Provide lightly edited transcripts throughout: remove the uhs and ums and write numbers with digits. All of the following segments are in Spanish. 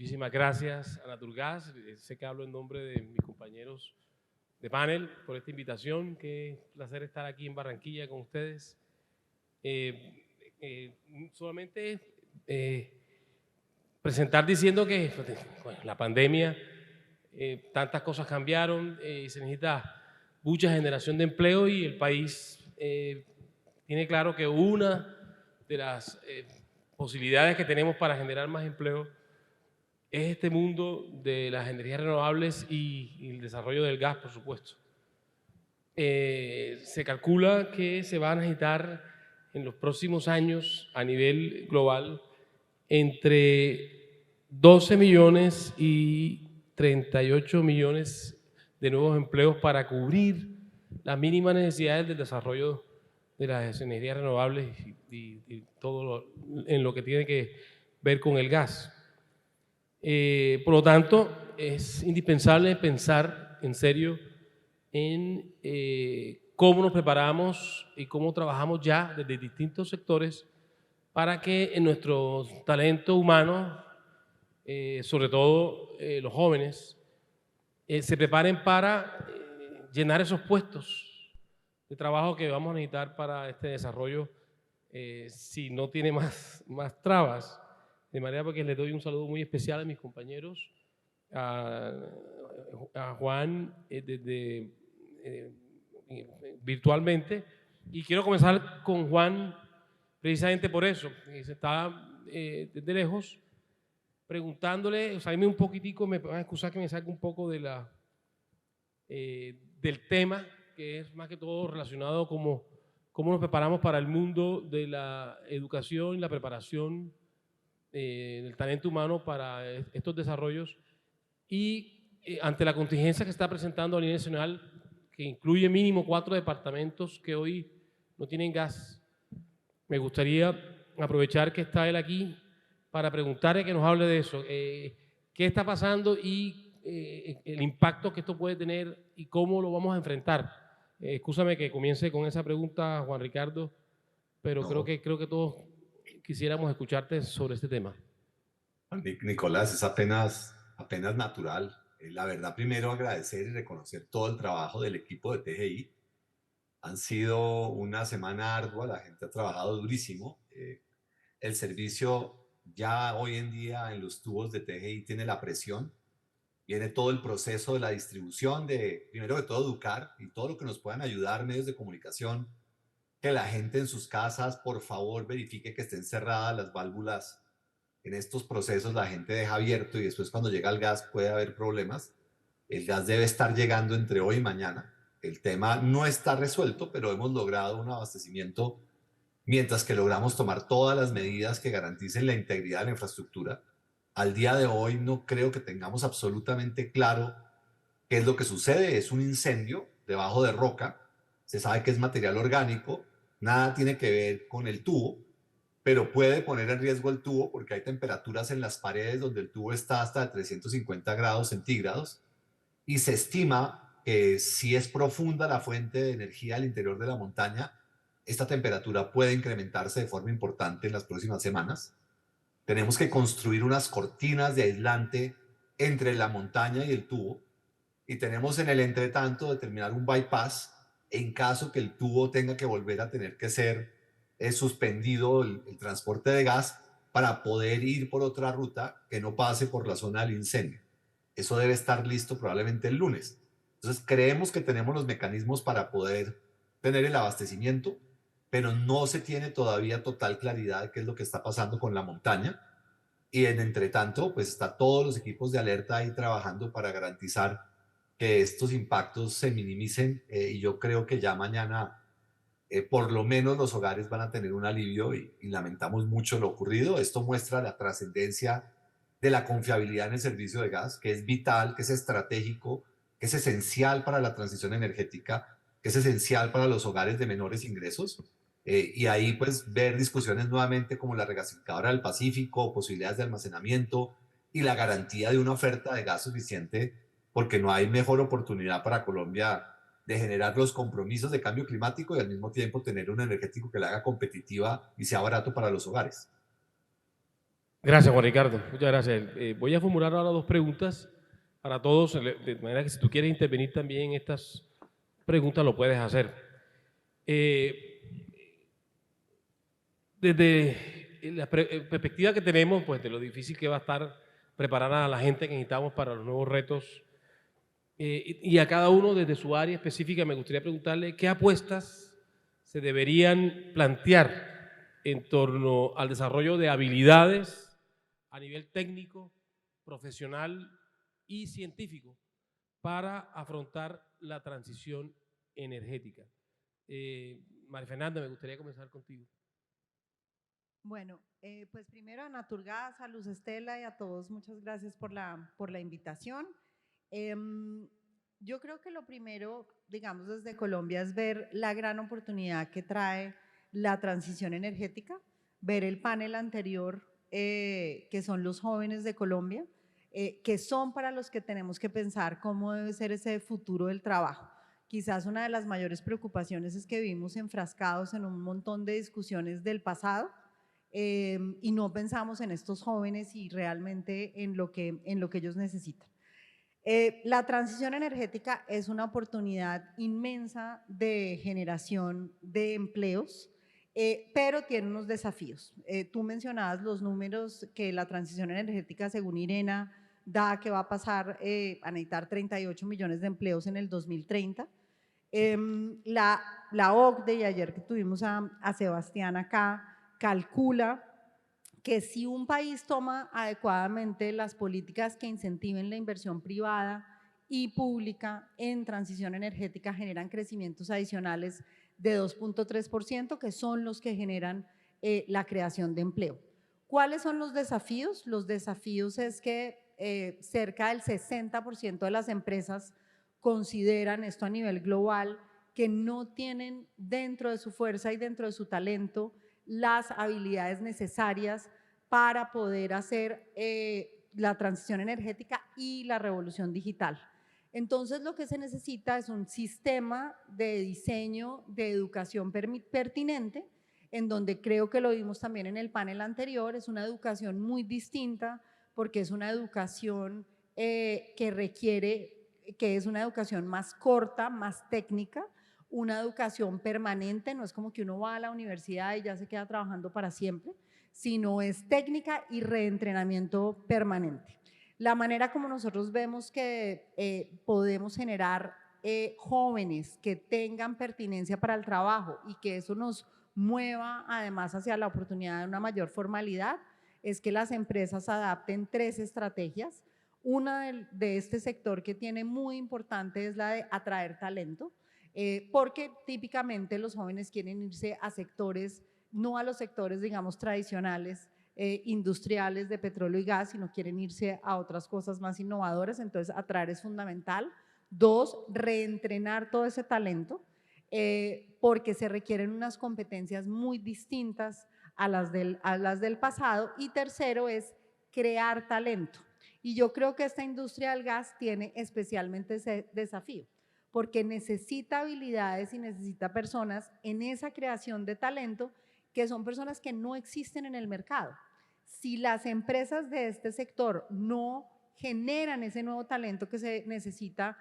Muchísimas gracias a Naturgas. Sé que hablo en nombre de mis compañeros de panel por esta invitación. Qué placer estar aquí en Barranquilla con ustedes. Solamente presentar diciendo que bueno, la pandemia, tantas cosas cambiaron y se necesita mucha generación de empleo y el país tiene claro que una de las posibilidades que tenemos para generar más empleo es este mundo de las energías renovables y el desarrollo del gas, por supuesto. Se calcula que se va a necesitar en los próximos años a nivel global entre 12 millones y 38 millones de nuevos empleos para cubrir las mínimas necesidades del desarrollo de las energías renovables y todo en lo que tiene que ver con el gas. Por lo tanto, es indispensable pensar en serio en cómo nos preparamos y cómo trabajamos ya desde distintos sectores para que en nuestro talento humano, sobre todo los jóvenes, se preparen para llenar esos puestos de trabajo que vamos a necesitar para este desarrollo si no tiene más trabas. De manera que les doy un saludo muy especial a mis compañeros, a Juan virtualmente, y quiero comenzar con Juan precisamente por eso, se está desde lejos preguntándole, salirme un poquitico, me van a excusar que me saque un poco de del tema, que es más que todo relacionado como cómo nos preparamos para el mundo de la educación y la preparación del talento humano para estos desarrollos y ante la contingencia que está presentando a nivel nacional, que incluye mínimo 4 departamentos que hoy no tienen gas, me gustaría aprovechar que está él aquí para preguntarle que nos hable de eso, qué está pasando y el impacto que esto puede tener y cómo lo vamos a enfrentar. Excúsame que comience con esa pregunta, Juan Ricardo, pero No, creo que todos quisiéramos escucharte sobre este tema. Nicolás, es apenas natural. La verdad, primero agradecer y reconocer todo el trabajo del equipo de TGI. Han sido una semana ardua, la gente ha trabajado durísimo. El servicio ya hoy en día en los tubos de TGI tiene la presión, viene todo el proceso de la distribución, de primero de todo educar y todo lo que nos puedan ayudar, medios de comunicación, que la gente en sus casas, por favor, verifique que estén cerradas las válvulas. En estos procesos la gente deja abierto y después cuando llega el gas puede haber problemas. El gas debe estar llegando entre hoy y mañana. El tema no está resuelto, pero hemos logrado un abastecimiento mientras que logramos tomar todas las medidas que garanticen la integridad de la infraestructura. Al día de hoy no creo que tengamos absolutamente claro qué es lo que sucede. Es un incendio debajo de roca. Se sabe que es material orgánico. Nada tiene que ver con el tubo, pero puede poner en riesgo el tubo porque hay temperaturas en las paredes donde el tubo está hasta de 350 grados centígrados y se estima que si es profunda la fuente de energía al interior de la montaña, esta temperatura puede incrementarse de forma importante en las próximas semanas. Tenemos que construir unas cortinas de aislante entre la montaña y el tubo y tenemos en el entretanto determinar un bypass en caso que el tubo tenga que volver a tener que ser suspendido el transporte de gas para poder ir por otra ruta que no pase por la zona del incendio. Eso debe estar listo probablemente el lunes. Entonces creemos que tenemos los mecanismos para poder tener el abastecimiento, pero no se tiene todavía total claridad de qué es lo que está pasando con la montaña. Y en entretanto, pues está todos los equipos de alerta ahí trabajando para garantizar que estos impactos se minimicen y yo creo que ya mañana por lo menos los hogares van a tener un alivio y lamentamos mucho lo ocurrido. Esto muestra la trascendencia de la confiabilidad en el servicio de gas, que es vital, que es estratégico, que es esencial para la transición energética, que es esencial para los hogares de menores ingresos. Y ahí pues ver discusiones nuevamente como la regasificadora del Pacífico, posibilidades de almacenamiento y la garantía de una oferta de gas suficiente, porque no hay mejor oportunidad para Colombia de generar los compromisos de cambio climático y al mismo tiempo tener un energético que la haga competitiva y sea barato para los hogares. Gracias, Juan Ricardo. Muchas gracias. Voy a formular ahora dos preguntas para todos, de manera que si tú quieres intervenir también en estas preguntas, lo puedes hacer. Desde la perspectiva que tenemos, pues de lo difícil que va a estar preparar a la gente que necesitamos para los nuevos retos, y a cada uno desde su área específica, me gustaría preguntarle qué apuestas se deberían plantear en torno al desarrollo de habilidades a nivel técnico, profesional y científico para afrontar la transición energética. María Fernanda, me gustaría comenzar contigo. Bueno, pues primero a Naturgas, a Luz Estela y a todos, muchas gracias por la invitación. Yo creo que lo primero, digamos, desde Colombia es ver la gran oportunidad que trae la transición energética, ver el panel anterior, que son los jóvenes de Colombia, que son para los que tenemos que pensar cómo debe ser ese futuro del trabajo. Quizás una de las mayores preocupaciones es que vivimos enfrascados en un montón de discusiones del pasado, y no pensamos en estos jóvenes y realmente en lo que ellos necesitan. La transición energética es una oportunidad inmensa de generación de empleos, pero tiene unos desafíos. Tú mencionabas los números que la transición energética, según IRENA, da que va a pasar a necesitar 38 millones de empleos en el 2030. La OCDE, y ayer que tuvimos a Sebastián acá, calcula que si un país toma adecuadamente las políticas que incentiven la inversión privada y pública en transición energética, generan crecimientos adicionales de 2.3%, que son los que generan la creación de empleo. ¿Cuáles son los desafíos? Los desafíos es que cerca del 60% de las empresas consideran, esto a nivel global, que no tienen dentro de su fuerza y dentro de su talento las habilidades necesarias para poder hacer la transición energética y la revolución digital. Entonces, lo que se necesita es un sistema de diseño de educación pertinente, en donde creo que lo vimos también en el panel anterior, es una educación muy distinta porque es una educación que requiere, que es una educación más corta, más técnica, una educación permanente, no es como que uno va a la universidad y ya se queda trabajando para siempre, sino es técnica y reentrenamiento permanente. La manera como nosotros vemos que podemos generar jóvenes que tengan pertinencia para el trabajo y que eso nos mueva además hacia la oportunidad de una mayor formalidad es que las empresas adapten 3 estrategias. Una de este sector que tiene muy importante es la de atraer talento, porque típicamente los jóvenes quieren irse a sectores, no a los sectores, digamos, tradicionales, industriales de petróleo y gas, sino quieren irse a otras cosas más innovadoras, entonces atraer es fundamental. 2, reentrenar todo ese talento, porque se requieren unas competencias muy distintas a las del pasado. Y tercero es crear talento. Y yo creo que esta industria del gas tiene especialmente ese desafío, porque necesita habilidades y necesita personas en esa creación de talento que son personas que no existen en el mercado. Si las empresas de este sector no generan ese nuevo talento que se necesita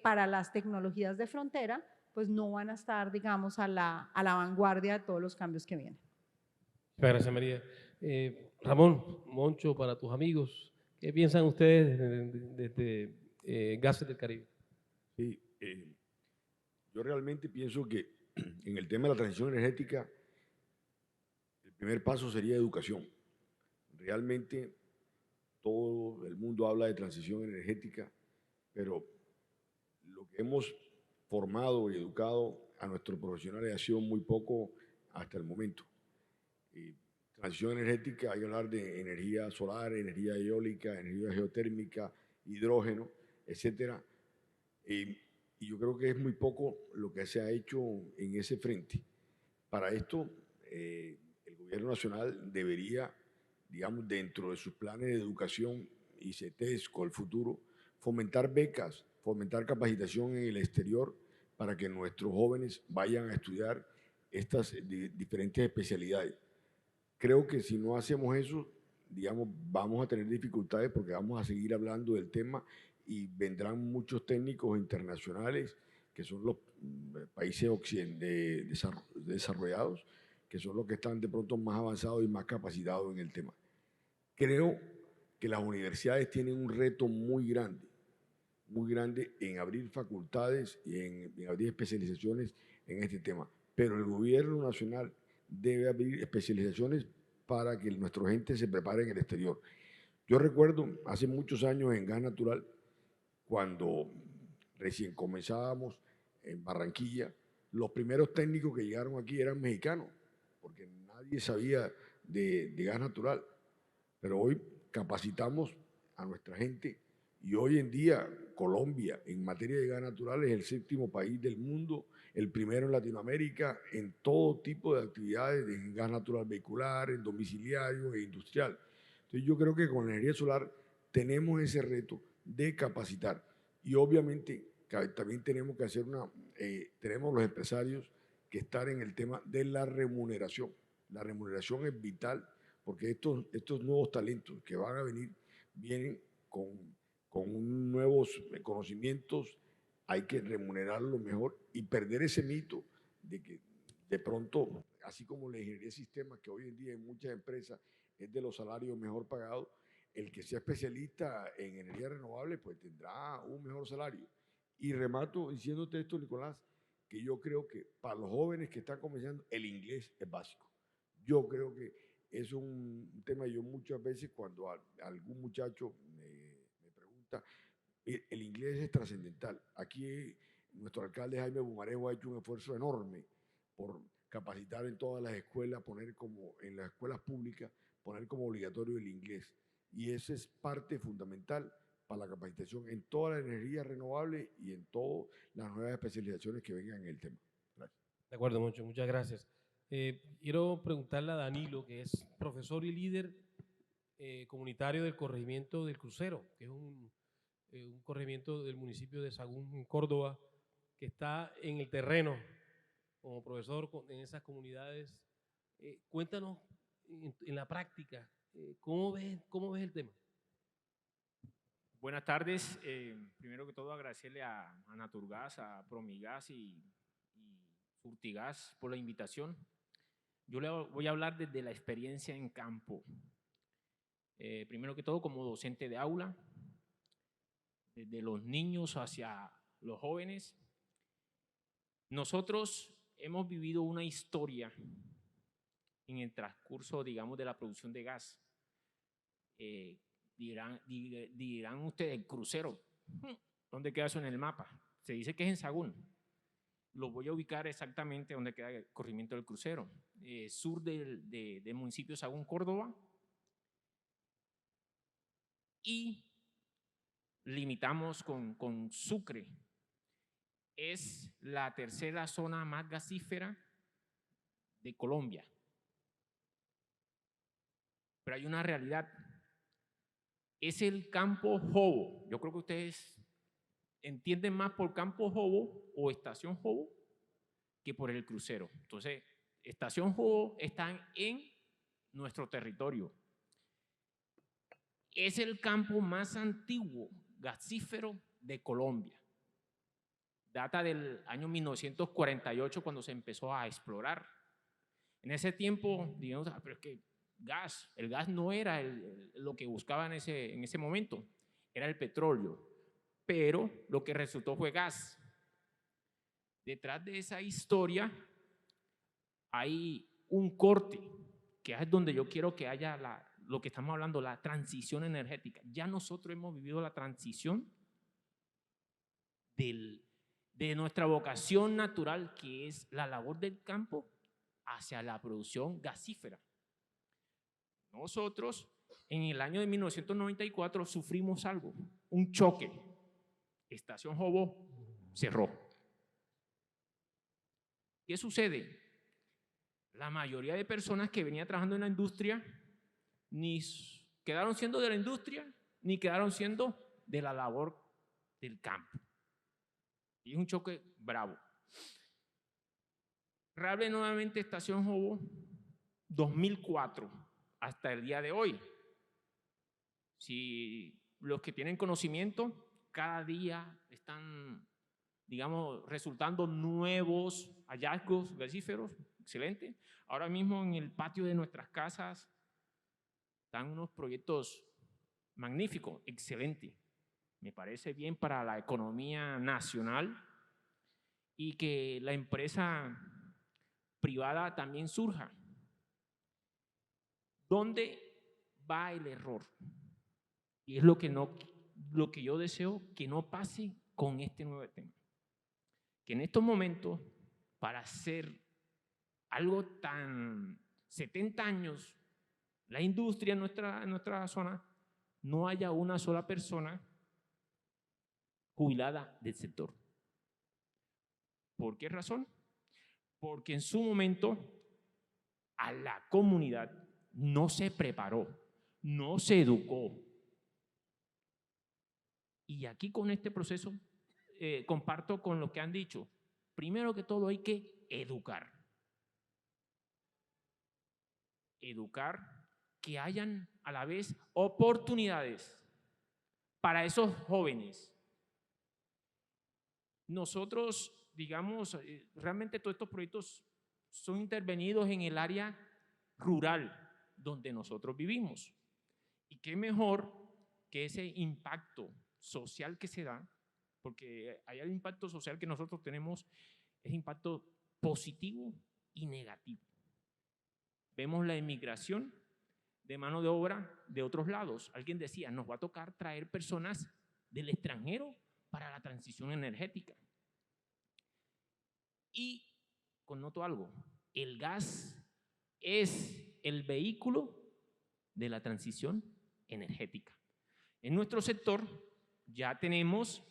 para las tecnologías de frontera, pues no van a estar, digamos, a la vanguardia de todos los cambios que vienen. Muchas gracias, María. Ramón, Moncho, para tus amigos, ¿qué piensan ustedes desde Gases del Caribe? Sí, yo realmente pienso que en el tema de la transición energética, el primer paso sería educación. Realmente todo el mundo habla de transición energética, pero lo que hemos formado y educado a nuestros profesionales ha sido muy poco hasta el momento. Transición energética, hay que hablar de energía solar, energía eólica, energía geotérmica, hidrógeno, etcétera. Y yo creo que es muy poco lo que se ha hecho en ese frente. Para esto, el gobierno nacional debería, digamos, dentro de sus planes de educación y CETES con el futuro, fomentar becas, fomentar capacitación en el exterior para que nuestros jóvenes vayan a estudiar estas diferentes especialidades. Creo que si no hacemos eso, digamos, vamos a tener dificultades porque vamos a seguir hablando del tema y vendrán muchos técnicos internacionales que son los países desarrollados, que son los que están de pronto más avanzados y más capacitados en el tema. Creo que las universidades tienen un reto muy grande en abrir facultades y en abrir especializaciones en este tema. Pero el gobierno nacional debe abrir especializaciones para que nuestra gente se prepare en el exterior. Yo recuerdo hace muchos años en Gas Natural, cuando recién comenzábamos en Barranquilla, los primeros técnicos que llegaron aquí eran mexicanos, porque nadie sabía de gas natural. Pero hoy capacitamos a nuestra gente y hoy en día Colombia en materia de gas natural es el 7º país del mundo, el primero en Latinoamérica en todo tipo de actividades de gas natural vehicular, en domiciliario e industrial. Entonces yo creo que con la energía solar tenemos ese reto de capacitar y obviamente también tenemos que hacer tenemos los empresarios que estar en el tema de la remuneración. La remuneración es vital porque estos nuevos talentos que van a venir vienen con nuevos conocimientos, hay que remunerarlo mejor y perder ese mito de que de pronto, así como la ingeniería de sistemas, que hoy en día en muchas empresas es de los salarios mejor pagados, el que sea especialista en energía renovable pues tendrá un mejor salario. Y remato diciéndote esto, Nicolás, que yo creo que para los jóvenes que están comenzando, el inglés es básico. Yo creo que es un tema, yo muchas veces cuando algún muchacho me pregunta, el inglés es trascendental. Aquí nuestro alcalde Jaime Bumarejo ha hecho un esfuerzo enorme por capacitar en todas las escuelas, en las escuelas públicas, poner como obligatorio el inglés. Y esa es parte fundamental para la capacitación en toda la energía renovable y en todas las nuevas especializaciones que vengan en el tema. Gracias. De acuerdo, muchas gracias. Quiero preguntarle a Danilo, que es profesor y líder comunitario del corregimiento del Crucero, que es un corregimiento del municipio de Sagún, en Córdoba, que está en el terreno como profesor en esas comunidades. Cuéntanos en la práctica, ¿cómo ves el tema? Buenas tardes. Primero que todo, agradecerle a Naturgas, a Promigas y Surtigas por la invitación. Yo le voy a hablar desde la experiencia en campo. Primero que todo, como docente de aula, desde los niños hacia los jóvenes. Nosotros hemos vivido una historia en el transcurso, digamos, de la producción de gas. Dirán ustedes, el Crucero, ¿dónde queda eso en el mapa? Se dice que es en Sagún. Lo voy a ubicar exactamente donde queda el corregimiento del Crucero, sur del municipio de Sagún, Córdoba, y limitamos con Sucre. Es la tercera zona más gasífera de Colombia. Pero hay una realidad. Es el Campo Jobo. Yo creo que ustedes entienden más por Campo Jobo o Estación Jobo que por el Crucero. Entonces, Estación Jobo está en nuestro territorio. Es el campo más antiguo gasífero de Colombia. Data del año 1948 cuando se empezó a explorar. En ese tiempo, digamos, pero es que el gas no era lo que buscaban en ese momento, era el petróleo, pero lo que resultó fue gas. Detrás de esa historia hay un corte, que es donde yo quiero que haya lo que estamos hablando, la transición energética. Ya nosotros hemos vivido la transición de nuestra vocación natural, que es la labor del campo, hacia la producción gasífera. Nosotros, en el año de 1994, sufrimos algo, un choque. Estación Jobo cerró. ¿Qué sucede? La mayoría de personas que venían trabajando en la industria ni quedaron siendo de la industria, ni quedaron siendo de la labor del campo. Y es un choque bravo. Reable nuevamente Estación Jobo, 2004, hasta el día de hoy. Si los que tienen conocimiento cada día están, digamos, resultando nuevos hallazgos gasíferos, excelente. Ahora mismo en el patio de nuestras casas están unos proyectos magníficos, excelente. Me parece bien para la economía nacional y que la empresa privada también surja. ¿Dónde va el error? Y es lo que yo deseo que no pase con este nuevo tema. Que en estos momentos, para hacer algo tan 70 años, la industria en nuestra zona, no haya una sola persona jubilada del sector. ¿Por qué razón? Porque en su momento a la comunidad no se preparó, no se educó. Y aquí con este proceso comparto con lo que han dicho. Primero que todo hay que educar. Educar, que hayan a la vez oportunidades para esos jóvenes. Nosotros, digamos, realmente todos estos proyectos son intervenidos en el área rural donde nosotros vivimos. Y qué mejor que ese impacto social que se da, porque hay el impacto social que nosotros tenemos, es impacto positivo y negativo. Vemos la inmigración de mano de obra de otros lados. Alguien decía, nos va a tocar traer personas del extranjero para la transición energética. Y connoto algo, el gas es el vehículo de la transición energética. En nuestro sector ya tenemos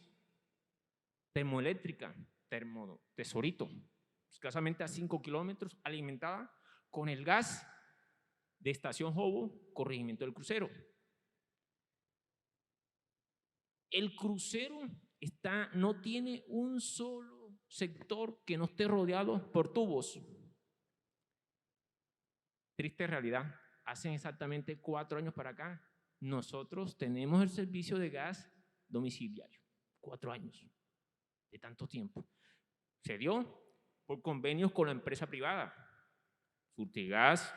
termoeléctrica, Tesorito, escasamente a 5 kilómetros, alimentada con el gas de Estación Jobo, corregimiento del Crucero. El crucero no tiene un solo sector que no esté rodeado por tubos. Triste realidad, hace exactamente 4 años para acá, nosotros tenemos el servicio de gas domiciliario. 4 años de tanto tiempo. Se dio por convenios con la empresa privada, Surtigas,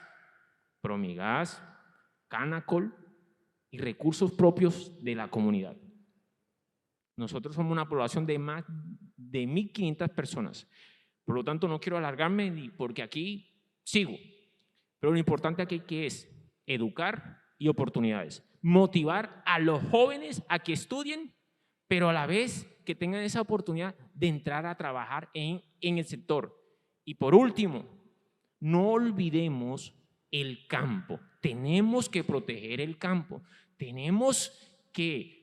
Promigas, Canacol y recursos propios de la comunidad. Nosotros somos una población de más de 1.500 personas. Por lo tanto, no quiero alargarme porque aquí sigo. Pero lo importante aquí es educar y oportunidades. Motivar a los jóvenes a que estudien, pero a la vez que tengan esa oportunidad de entrar a trabajar en el sector. Y por último, no olvidemos el campo. Tenemos que proteger el campo.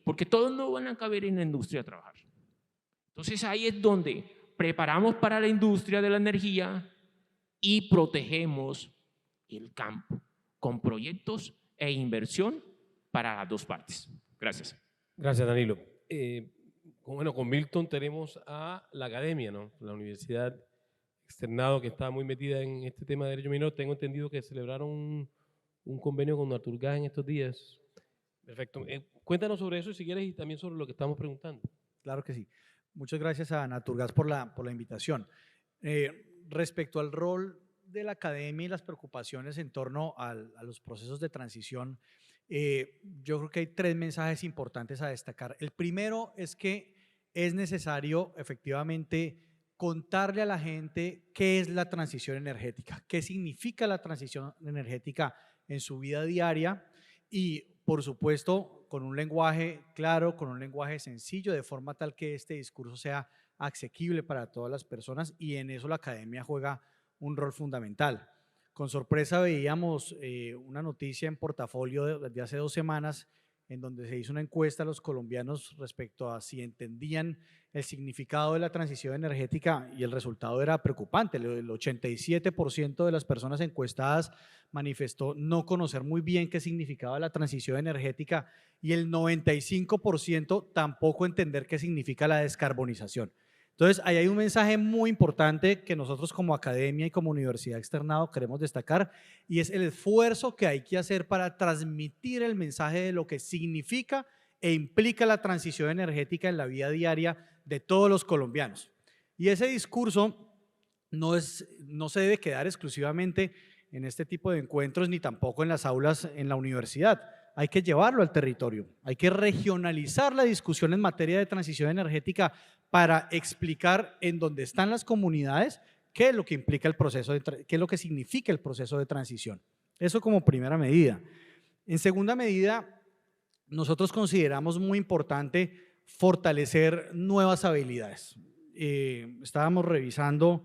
Porque todos no van a caber en la industria a trabajar. Entonces ahí es donde preparamos para la industria de la energía y protegemos el campo con proyectos e inversión para las dos partes. Gracias. Gracias, Danilo. Bueno, con Milton tenemos a la academia, ¿no? La Universidad Externado, que está muy metida en este tema de derecho minero. Tengo entendido que celebraron un convenio con Naturgas en estos días. Perfecto. Cuéntanos sobre eso, si quieres, y también sobre lo que estamos preguntando. Claro que sí. Muchas gracias a Naturgas por la invitación. Respecto al rol de la academia y las preocupaciones en torno a los procesos de transición, yo creo que hay 3 mensajes importantes a destacar. El primero es que es necesario efectivamente contarle a la gente qué es la transición energética, qué significa la transición energética en su vida diaria y, por supuesto, con un lenguaje claro, con un lenguaje sencillo, de forma tal que este discurso sea asequible para todas las personas, y en eso la academia juega un rol fundamental. Con sorpresa veíamos una noticia en Portafolio de hace 2 semanas en donde se hizo una encuesta a los colombianos respecto a si entendían el significado de la transición energética, y el resultado era preocupante. El 87% de las personas encuestadas manifestó no conocer muy bien qué significaba la transición energética, y el 95% tampoco entender qué significa la descarbonización. Entonces, ahí hay un mensaje muy importante que nosotros como academia y como universidad externado queremos destacar, y es el esfuerzo que hay que hacer para transmitir el mensaje de lo que significa e implica la transición energética en la vida diaria de todos los colombianos. Y ese discurso no se debe quedar exclusivamente en este tipo de encuentros ni tampoco en las aulas en la universidad. Hay que llevarlo al territorio, hay que regionalizar la discusión en materia de transición energética para explicar en dónde están las comunidades qué es lo que implica el proceso, qué es lo que significa el proceso de transición. Eso como primera medida. En segunda medida, nosotros consideramos muy importante fortalecer nuevas habilidades. Estábamos revisando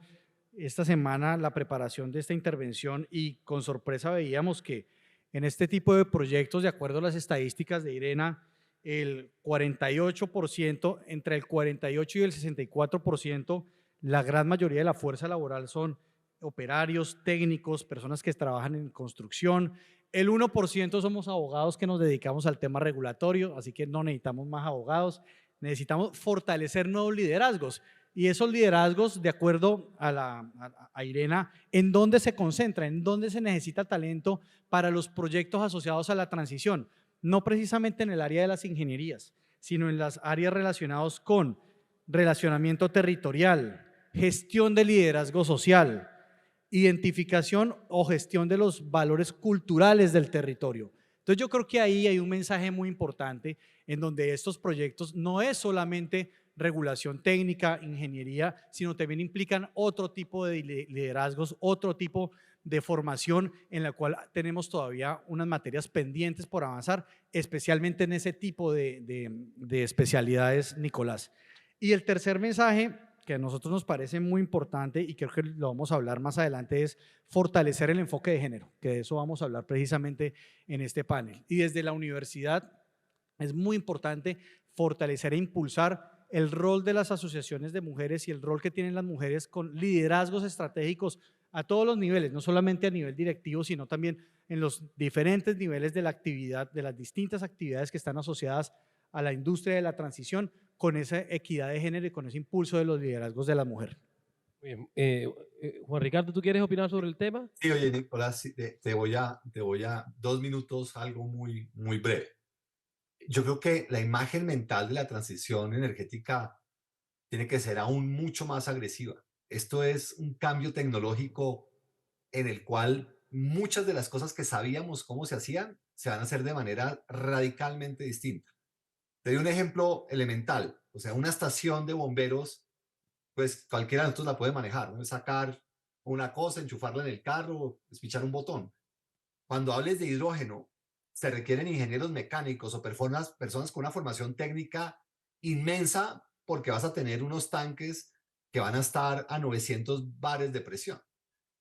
esta semana la preparación de esta intervención y con sorpresa veíamos que en este tipo de proyectos, de acuerdo a las estadísticas de IRENA, el 48%, entre el 48 y el 64%, la gran mayoría de la fuerza laboral son operarios, técnicos, personas que trabajan en construcción. El 1% somos abogados que nos dedicamos al tema regulatorio, así que no necesitamos más abogados. Necesitamos fortalecer nuevos liderazgos. Y esos liderazgos, de acuerdo a IRENA, ¿en dónde se concentra? ¿En dónde se necesita talento para los proyectos asociados a la transición? No precisamente en el área de las ingenierías, sino en las áreas relacionadas con relacionamiento territorial, gestión de liderazgo social, identificación o gestión de los valores culturales del territorio. Entonces yo creo que ahí hay un mensaje muy importante en donde estos proyectos no es solamente regulación técnica, ingeniería, sino también implican otro tipo de liderazgos, otro tipo de formación en la cual tenemos todavía unas materias pendientes por avanzar, especialmente en ese tipo de especialidades, Nicolás. Y el tercer mensaje que a nosotros nos parece muy importante y creo que lo vamos a hablar más adelante es fortalecer el enfoque de género, que de eso vamos a hablar precisamente en este panel. Y desde la universidad es muy importante fortalecer e impulsar el rol de las asociaciones de mujeres y el rol que tienen las mujeres con liderazgos estratégicos a todos los niveles, no solamente a nivel directivo, sino también en los diferentes niveles de la actividad, de las distintas actividades que están asociadas a la industria de la transición, con esa equidad de género y con ese impulso de los liderazgos de la mujer. Muy bien. Juan Ricardo, ¿tú quieres opinar sobre el tema? Sí, oye, Nicolás, te voy a 2 minutos, algo muy, muy breve. Yo creo que la imagen mental de la transición energética tiene que ser aún mucho más agresiva. Esto es un cambio tecnológico en el cual muchas de las cosas que sabíamos cómo se hacían se van a hacer de manera radicalmente distinta. Te doy un ejemplo elemental, o sea, una estación de bomberos, pues cualquiera de nosotros la puede manejar, ¿no? Es sacar una cosa, enchufarla en el carro, despichar un botón. Cuando hables de hidrógeno, se requieren ingenieros mecánicos o personas con una formación técnica inmensa porque vas a tener unos tanques que van a estar a 900 bares de presión,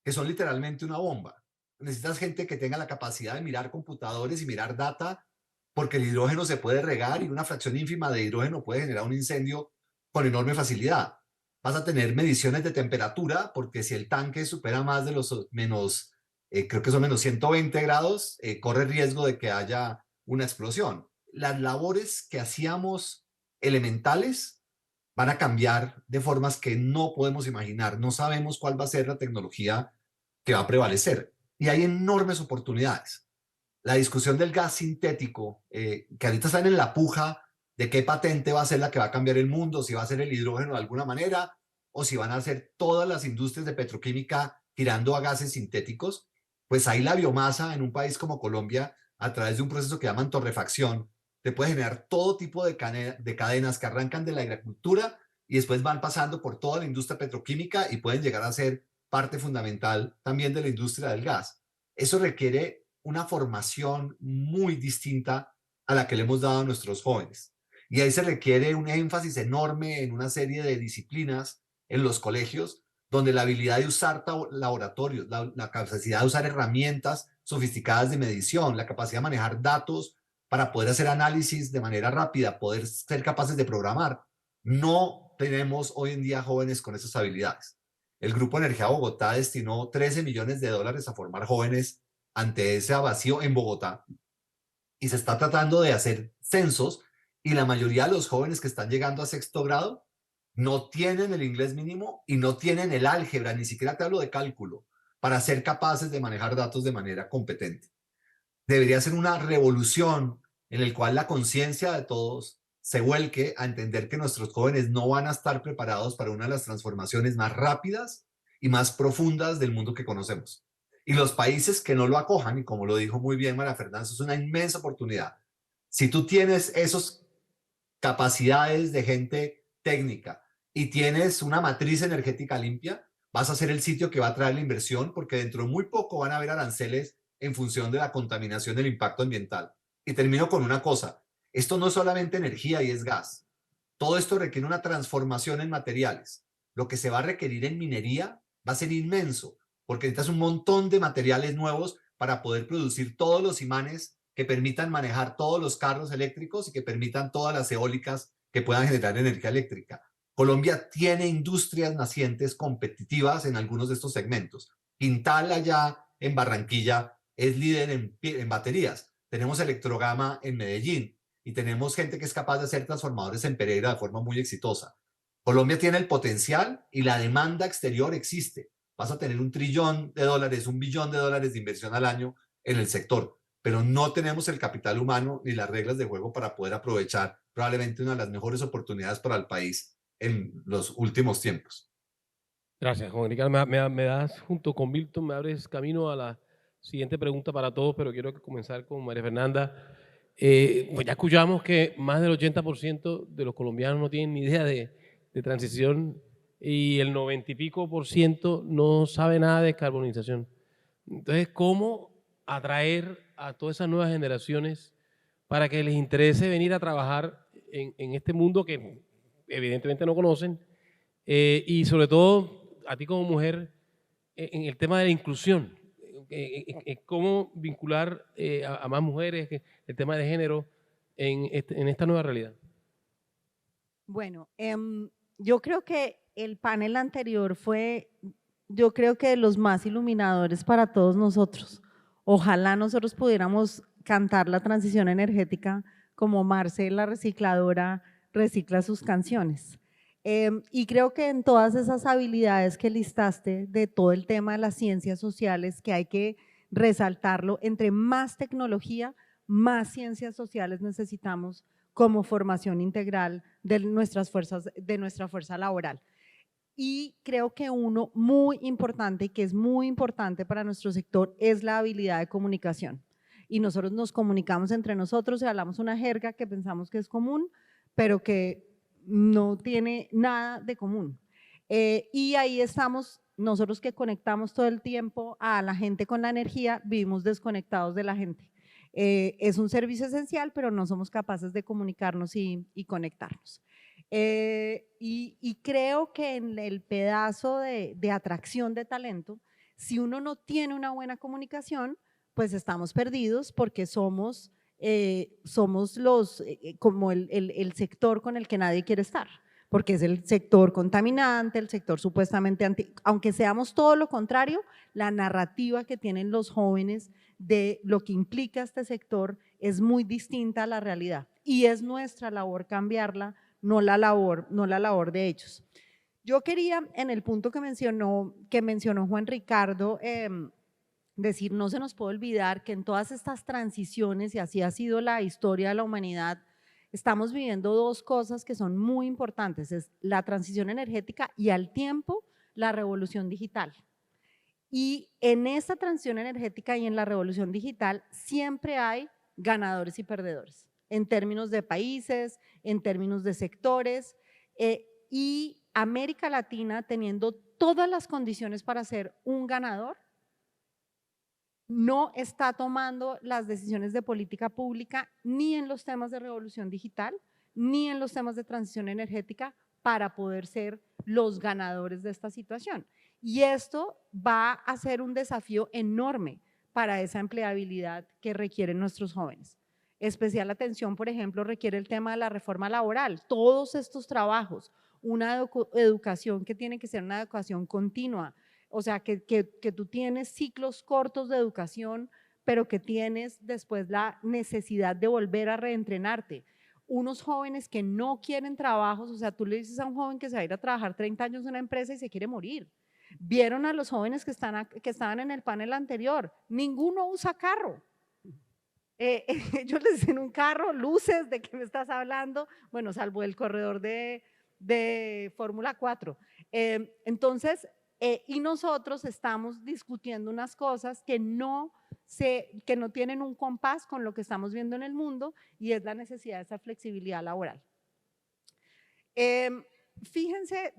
que son literalmente una bomba. Necesitas gente que tenga la capacidad de mirar computadores y mirar data, porque el hidrógeno se puede regar y una fracción ínfima de hidrógeno puede generar un incendio con enorme facilidad. Vas a tener mediciones de temperatura, porque si el tanque supera más de los menos, creo que son menos 120 grados, corre riesgo de que haya una explosión. Las labores que hacíamos elementales van a cambiar de formas que no podemos imaginar. No sabemos cuál va a ser la tecnología que va a prevalecer. Y hay enormes oportunidades. La discusión del gas sintético, que ahorita están en la puja de qué patente va a ser la que va a cambiar el mundo, si va a ser el hidrógeno de alguna manera, o si van a ser todas las industrias de petroquímica tirando a gases sintéticos, pues ahí la biomasa en un país como Colombia, a través de un proceso que llaman torrefacción, te puede generar todo tipo de cadenas que arrancan de la agricultura y después van pasando por toda la industria petroquímica y pueden llegar a ser parte fundamental también de la industria del gas. Eso requiere una formación muy distinta a la que le hemos dado a nuestros jóvenes. Y ahí se requiere un énfasis enorme en una serie de disciplinas en los colegios, donde la habilidad de usar laboratorios, la capacidad de usar herramientas sofisticadas de medición, la capacidad de manejar datos para poder hacer análisis de manera rápida, poder ser capaces de programar. No tenemos hoy en día jóvenes con esas habilidades. El Grupo Energía Bogotá destinó $13 millones a formar jóvenes ante ese vacío en Bogotá y se está tratando de hacer censos y la mayoría de los jóvenes que están llegando a 6º grado no tienen el inglés mínimo y no tienen el álgebra, ni siquiera te hablo de cálculo, para ser capaces de manejar datos de manera competente. Debería ser una revolución en la cual la conciencia de todos se vuelque a entender que nuestros jóvenes no van a estar preparados para una de las transformaciones más rápidas y más profundas del mundo que conocemos. Y los países que no lo acojan, y como lo dijo muy bien María Fernanda, es una inmensa oportunidad. Si tú tienes esas capacidades de gente técnica y tienes una matriz energética limpia, vas a ser el sitio que va a traer la inversión, porque dentro de muy poco van a haber aranceles en función de la contaminación del impacto ambiental. Y termino con una cosa, esto no es solamente energía y es gas. Todo esto requiere una transformación en materiales. Lo que se va a requerir en minería va a ser inmenso, porque necesitas un montón de materiales nuevos para poder producir todos los imanes que permitan manejar todos los carros eléctricos y que permitan todas las eólicas que puedan generar energía eléctrica. Colombia tiene industrias nacientes competitivas en algunos de estos segmentos. Quintal allá en Barranquilla es líder en baterías. Tenemos Electrogama en Medellín y tenemos gente que es capaz de hacer transformadores en Pereira de forma muy exitosa. Colombia tiene el potencial y la demanda exterior existe. Vas a tener $1 trillón, $1 billón de inversión al año en el sector, pero no tenemos el capital humano ni las reglas de juego para poder aprovechar probablemente una de las mejores oportunidades para el país en los últimos tiempos. Gracias, Juan Ricardo. Me das, junto con Milton, me abres camino a la siguiente pregunta para todos, pero quiero comenzar con María Fernanda. Pues ya escuchamos que más del 80% de los colombianos no tienen ni idea de transición y el 90 y pico % no sabe nada de descarbonización. Entonces, ¿cómo atraer a todas esas nuevas generaciones para que les interese venir a trabajar en este mundo que evidentemente no conocen? Y sobre todo, a ti como mujer, en el tema de la inclusión, cómo vincular a más mujeres, el tema de género en esta nueva realidad. Bueno, yo creo que el panel anterior fue, yo creo que de los más iluminadores para todos nosotros. Ojalá nosotros pudiéramos cantar la transición energética como Marce, la recicladora, recicla sus canciones. Y creo que en todas esas habilidades que listaste de todo el tema de las ciencias sociales, que hay que resaltarlo, entre más tecnología, más ciencias sociales necesitamos como formación integral de nuestra fuerza laboral. Y creo que uno muy importante y que es muy importante para nuestro sector es la habilidad de comunicación. Y nosotros nos comunicamos entre nosotros y hablamos una jerga que pensamos que es común, pero que no tiene nada de común. Y ahí estamos nosotros que conectamos todo el tiempo a la gente con la energía, vivimos desconectados de la gente. Es un servicio esencial, pero no somos capaces de comunicarnos y conectarnos. Y creo que en el pedazo de atracción de talento, si uno no tiene una buena comunicación, pues estamos perdidos porque somos como el sector con el que nadie quiere estar, porque es el sector contaminante, el sector supuestamente aunque seamos todo lo contrario, la narrativa que tienen los jóvenes de lo que implica este sector es muy distinta a la realidad y es nuestra labor cambiarla, no la labor de ellos. Yo quería, en el punto que mencionó Juan Ricardo, decir, no se nos puede olvidar que en todas estas transiciones, y así ha sido la historia de la humanidad, estamos viviendo dos cosas que son muy importantes, es la transición energética y al tiempo la revolución digital. Y en esta transición energética y en la revolución digital siempre hay ganadores y perdedores, en términos de países, en términos de sectores, y América Latina teniendo todas las condiciones para ser un ganador, no está tomando las decisiones de política pública ni en los temas de revolución digital, ni en los temas de transición energética para poder ser los ganadores de esta situación. Y esto va a ser un desafío enorme para esa empleabilidad que requieren nuestros jóvenes. Especial atención, por ejemplo, requiere el tema de la reforma laboral, todos estos trabajos, una educación que tiene que ser una educación continua, o sea, que tú tienes ciclos cortos de educación, pero que tienes después la necesidad de volver a reentrenarte. unos jóvenes que no quieren trabajos, o sea, tú le dices a un joven que se va a ir a trabajar 30 años en una empresa y se quiere morir. Vieron a los jóvenes que estaban en el panel anterior, ninguno usa carro. Ellos les dicen un carro, luces, ¿de qué me estás hablando? Bueno, salvo el corredor de Fórmula 4. Entonces, y nosotros estamos discutiendo unas cosas que no tienen un compás con lo que estamos viendo en el mundo, y es la necesidad de esa flexibilidad laboral. Fíjense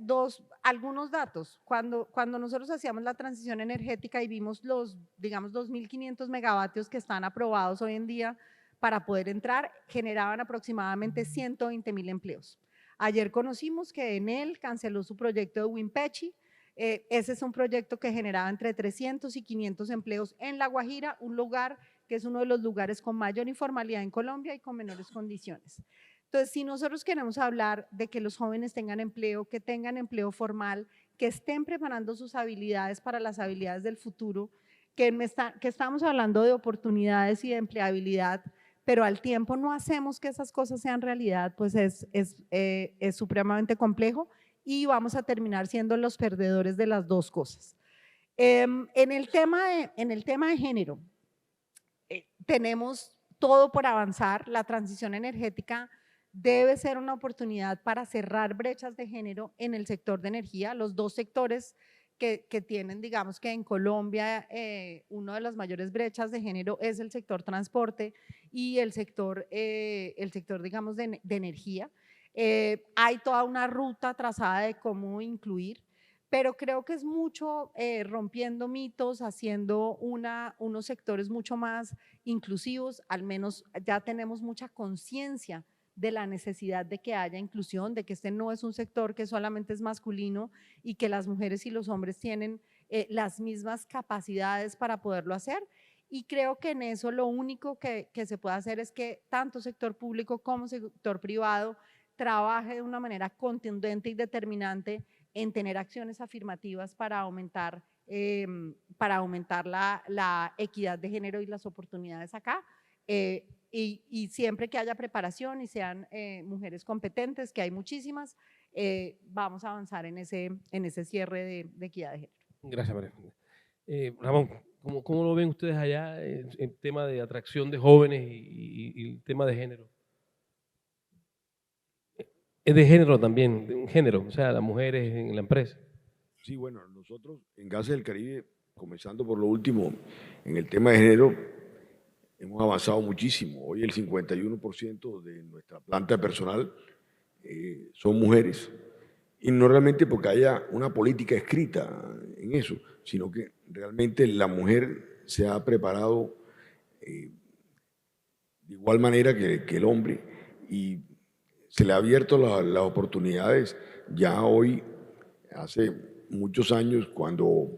algunos datos. Cuando nosotros hacíamos la transición energética y vimos los, digamos, 2.500 megavatios que están aprobados hoy en día para poder entrar, generaban aproximadamente 120.000 empleos. Ayer conocimos que Enel canceló su proyecto de Wimpechi. Ese es un proyecto que generaba entre 300 y 500 empleos en La Guajira, un lugar que es uno de los lugares con mayor informalidad en Colombia y con menores condiciones. Entonces, si nosotros queremos hablar de que los jóvenes tengan empleo, que tengan empleo formal, que estén preparando sus habilidades para las habilidades del futuro, que estamos hablando de oportunidades y de empleabilidad, pero al tiempo no hacemos que esas cosas sean realidad, pues es supremamente complejo y vamos a terminar siendo los perdedores de las dos cosas. En el tema de género, tenemos todo por avanzar. La transición energética debe ser una oportunidad para cerrar brechas de género en el sector de energía. Los dos sectores que tienen, digamos que en Colombia, una de las mayores brechas de género es el sector transporte y el sector digamos, de energía. Hay toda una ruta trazada de cómo incluir, pero creo que es mucho rompiendo mitos, haciendo unos sectores mucho más inclusivos. Al menos ya tenemos mucha conciencia de la necesidad de que haya inclusión, de que este no es un sector que solamente es masculino y que las mujeres y los hombres tienen las mismas capacidades para poderlo hacer. Y creo que en eso lo único que se puede hacer es que tanto sector público como sector privado trabaje de una manera contundente y determinante en tener acciones afirmativas para aumentar la equidad de género y las oportunidades acá. Y siempre que haya preparación y sean mujeres competentes, que hay muchísimas, vamos a avanzar en ese cierre de equidad de género. Gracias, María. Ramón, ¿cómo lo ven ustedes allá en tema de atracción de jóvenes y el tema de género? Es de género también, de un género, o sea, las mujeres en la empresa. Sí, bueno, nosotros en Gases del Caribe, comenzando por lo último, en el tema de género, hemos avanzado muchísimo. Hoy el 51% de nuestra planta de personal son mujeres. Y no realmente porque haya una política escrita en eso, sino que realmente la mujer se ha preparado de igual manera que el hombre y se le ha abierto las oportunidades. Ya hoy, hace muchos años, cuando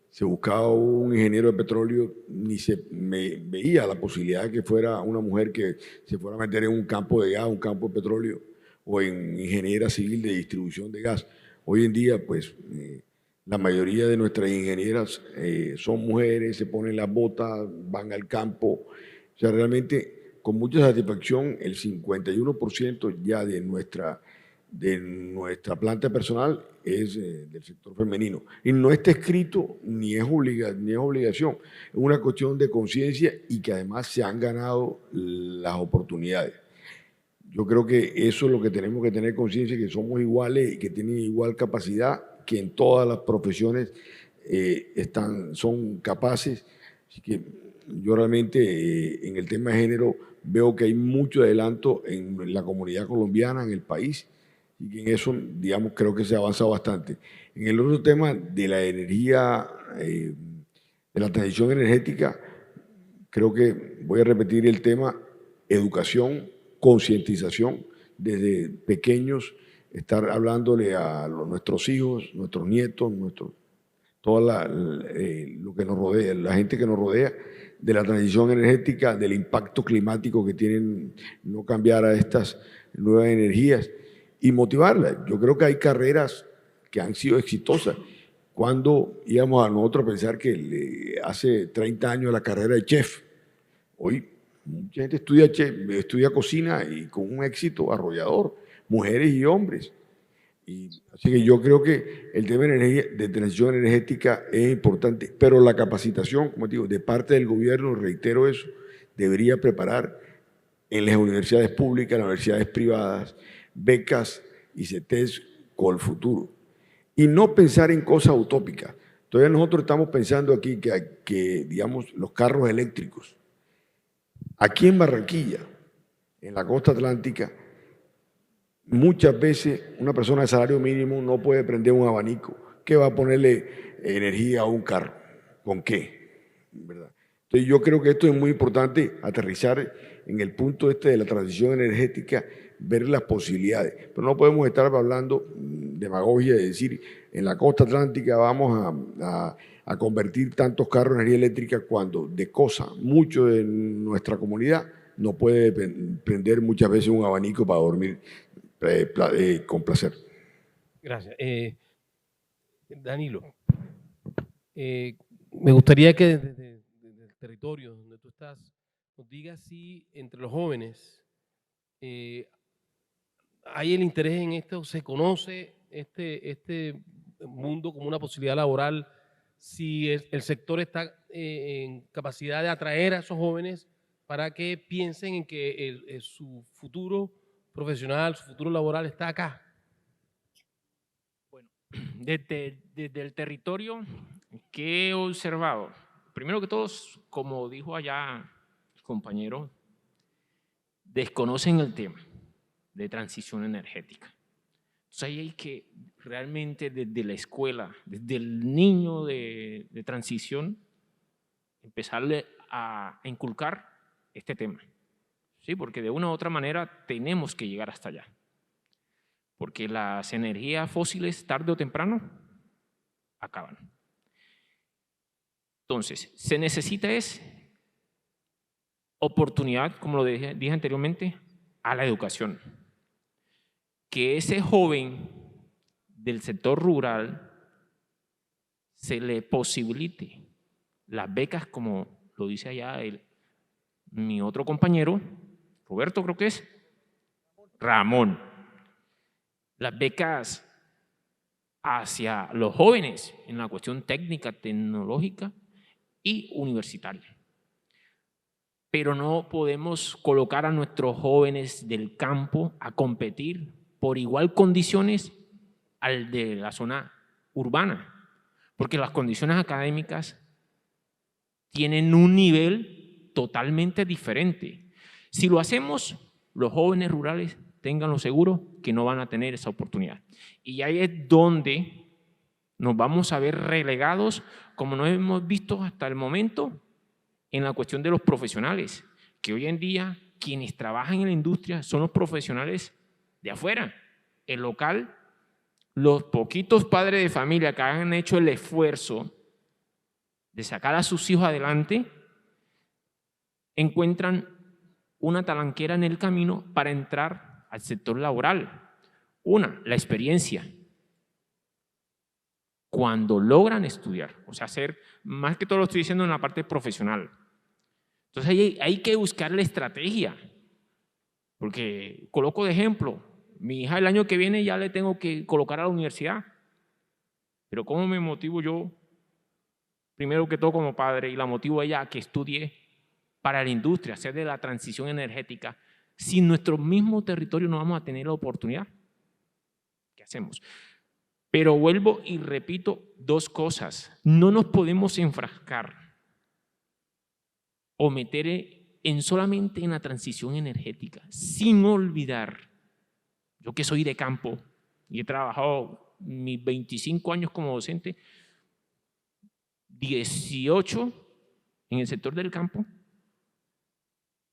se buscaba un ingeniero de petróleo, ni se veía la posibilidad de que fuera una mujer que se fuera a meter en un campo de gas, un campo de petróleo, o en ingeniera civil de distribución de gas. Hoy en día, pues, la mayoría de nuestras ingenieras son mujeres, se ponen las botas, van al campo. O sea, realmente, con mucha satisfacción, el 51% ya de nuestra planta personal es del sector femenino. Y no está escrito ni es obligación. Es una cuestión de conciencia y que además se han ganado las oportunidades. Yo creo que eso es lo que tenemos que tener conciencia, que somos iguales y que tienen igual capacidad, que en todas las profesiones son capaces. Así que yo realmente en el tema de género veo que hay mucho adelanto en la comunidad colombiana, en el país, y que en eso, digamos, creo que se ha avanzado bastante. En el otro tema de la energía, de la transición energética, creo que voy a repetir el tema educación, concientización, desde pequeños, estar hablándole a nuestros hijos, nuestros nietos, todo lo que nos rodea, la gente que nos rodea, de la transición energética, del impacto climático que tienen no cambiar a estas nuevas energías y motivarlas. Yo creo que hay carreras que han sido exitosas. Cuando íbamos a nosotros a pensar que hace 30 años la carrera de chef, hoy Mucha gente estudia cocina y con un éxito arrollador, mujeres y hombres. Así que yo creo que el tema de transición energética es importante, pero la capacitación, como digo, de parte del gobierno, reitero eso, debería preparar en las universidades públicas, en las universidades privadas, becas y CETES con el futuro. Y no pensar en cosas utópicas. Todavía nosotros estamos pensando aquí que digamos, los carros eléctricos. Aquí en Barranquilla, en la costa atlántica, muchas veces una persona de salario mínimo no puede prender un abanico. ¿Qué va a ponerle energía a un carro? ¿Con qué? ¿Verdad? Entonces yo creo que esto es muy importante, aterrizar en el punto de la transición energética, ver las posibilidades. Pero no podemos estar hablando demagogia de decir en la costa atlántica vamos a convertir tantos carros en energía eléctrica cuando de cosa mucho de nuestra comunidad no puede prender muchas veces un abanico para dormir con placer. Gracias. Danilo, me gustaría que desde el territorio donde tú estás nos digas si entre los jóvenes hay el interés en esto, se conoce este mundo como una posibilidad laboral, si el sector está en capacidad de atraer a esos jóvenes para que piensen en que su futuro profesional, su futuro laboral está acá. Bueno, desde el territorio, ¿qué he observado? Primero que todo, como dijo allá el compañero, desconocen el tema de transición energética. Entonces ahí hay que realmente desde la escuela, desde el niño de transición, empezarle a inculcar este tema. ¿Sí? Porque de una u otra manera tenemos que llegar hasta allá. Porque las energías fósiles, tarde o temprano, acaban. Entonces, se necesita oportunidad, como lo dije anteriormente, a la educación. Que ese joven del sector rural se le posibilite las becas, como lo dice allá mi otro compañero, Roberto creo que es, Ramón. Las becas hacia los jóvenes en la cuestión técnica, tecnológica y universitaria. Pero no podemos colocar a nuestros jóvenes del campo a competir por igual condiciones al de la zona urbana, porque las condiciones académicas tienen un nivel totalmente diferente. Si lo hacemos, los jóvenes rurales, ténganlo seguro que no van a tener esa oportunidad. Y ahí es donde nos vamos a ver relegados, como no hemos visto hasta el momento, en la cuestión de los profesionales, que hoy en día quienes trabajan en la industria son los profesionales de afuera. El local, los poquitos padres de familia que han hecho el esfuerzo de sacar a sus hijos adelante, encuentran una talanquera en el camino para entrar al sector laboral. Una, la experiencia. Cuando logran estudiar, o sea, hacer, más que todo lo estoy diciendo en la parte profesional. Entonces hay que buscar la estrategia, porque coloco de ejemplo, mi hija el año que viene ya le tengo que colocar a la universidad, pero ¿cómo me motivo yo? Primero que todo como padre, y la motivo a ella a que estudie para la industria, hacer de la transición energética. Si en nuestro mismo territorio no vamos a tener la oportunidad, ¿qué hacemos? Pero vuelvo y repito dos cosas. No nos podemos enfrascar o meter solamente en la transición energética, sin olvidar, yo que soy de campo y he trabajado mis 25 años como docente, 18 en el sector del campo,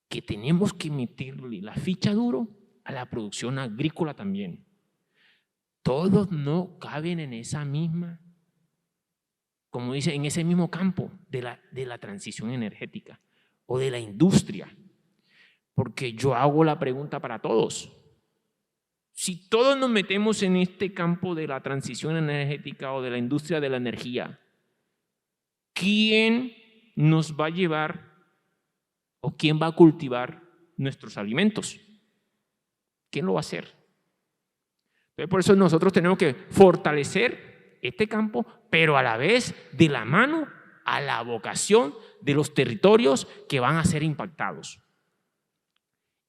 que tenemos que meterle la ficha duro a la producción agrícola también. Todos no caben en esa misma, como dice, en ese mismo campo de la transición energética o de la industria. Porque yo hago la pregunta para todos. Si todos nos metemos en este campo de la transición energética o de la industria de la energía, ¿quién nos va a llevar ¿O quién va a cultivar nuestros alimentos? ¿Quién lo va a hacer? Entonces, por eso nosotros tenemos que fortalecer este campo, pero a la vez de la mano a la vocación de los territorios que van a ser impactados.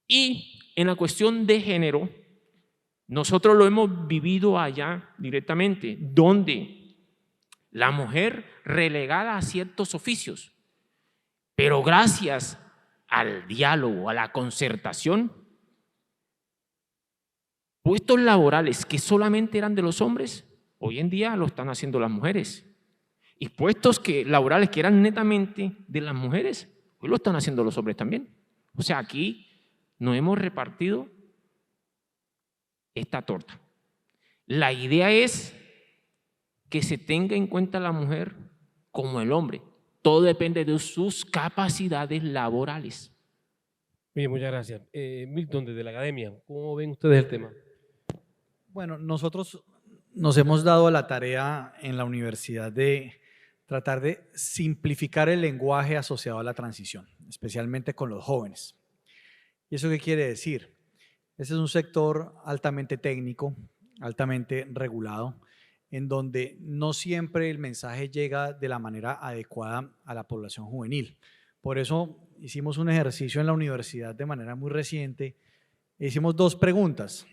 Y en la cuestión de género, nosotros lo hemos vivido allá directamente, donde la mujer relegada a ciertos oficios, pero gracias al diálogo, a la concertación, puestos laborales que solamente eran de los hombres, hoy en día lo están haciendo las mujeres. Y puestos laborales que eran netamente de las mujeres, hoy lo están haciendo los hombres también. O sea, aquí nos hemos repartido esta torta. La idea es que se tenga en cuenta la mujer como el hombre. Todo depende de sus capacidades laborales. Bien, muchas gracias. Milton, desde la academia, ¿cómo ven ustedes el tema? Bueno, nosotros nos hemos dado a la tarea en la universidad de tratar de simplificar el lenguaje asociado a la transición, especialmente con los jóvenes. ¿Y eso qué quiere decir? Este es un sector altamente técnico, altamente regulado, en donde no siempre el mensaje llega de la manera adecuada a la población juvenil. Por eso hicimos un ejercicio en la universidad de manera muy reciente. Hicimos 2 preguntas.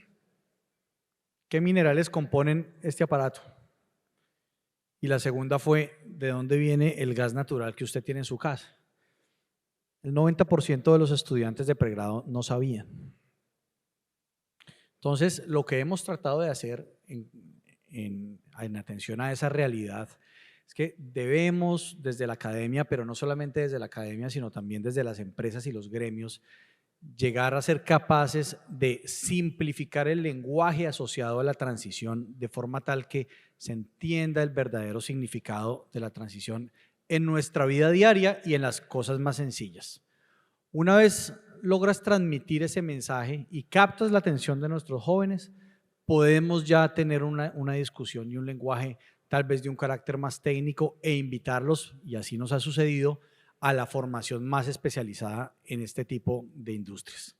¿Qué minerales componen este aparato? Y la segunda fue, ¿de dónde viene el gas natural que usted tiene en su casa? El 90% de los estudiantes de pregrado no sabían. Entonces, lo que hemos tratado de hacer en atención a esa realidad es que debemos desde la academia, pero no solamente desde la academia, sino también desde las empresas y los gremios, llegar a ser capaces de simplificar el lenguaje asociado a la transición de forma tal que se entienda el verdadero significado de la transición en nuestra vida diaria y en las cosas más sencillas. Una vez logras transmitir ese mensaje y captas la atención de nuestros jóvenes, podemos ya tener una discusión y un lenguaje tal vez de un carácter más técnico e invitarlos, y así nos ha sucedido, a la formación más especializada en este tipo de industrias.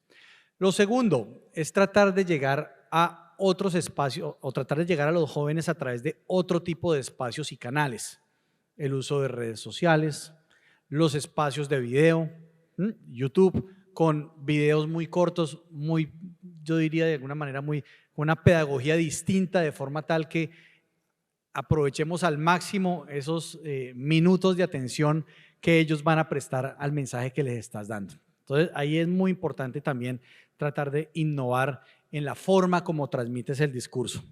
Lo segundo es tratar de llegar a otros espacios o tratar de llegar a los jóvenes a través de otro tipo de espacios y canales. El uso de redes sociales, los espacios de video, YouTube, con videos muy cortos, yo diría de alguna manera una pedagogía distinta, de forma tal que aprovechemos al máximo esos minutos de atención que ellos van a prestar al mensaje que les estás dando. Entonces, ahí es muy importante también tratar de innovar en la forma como transmites el discurso.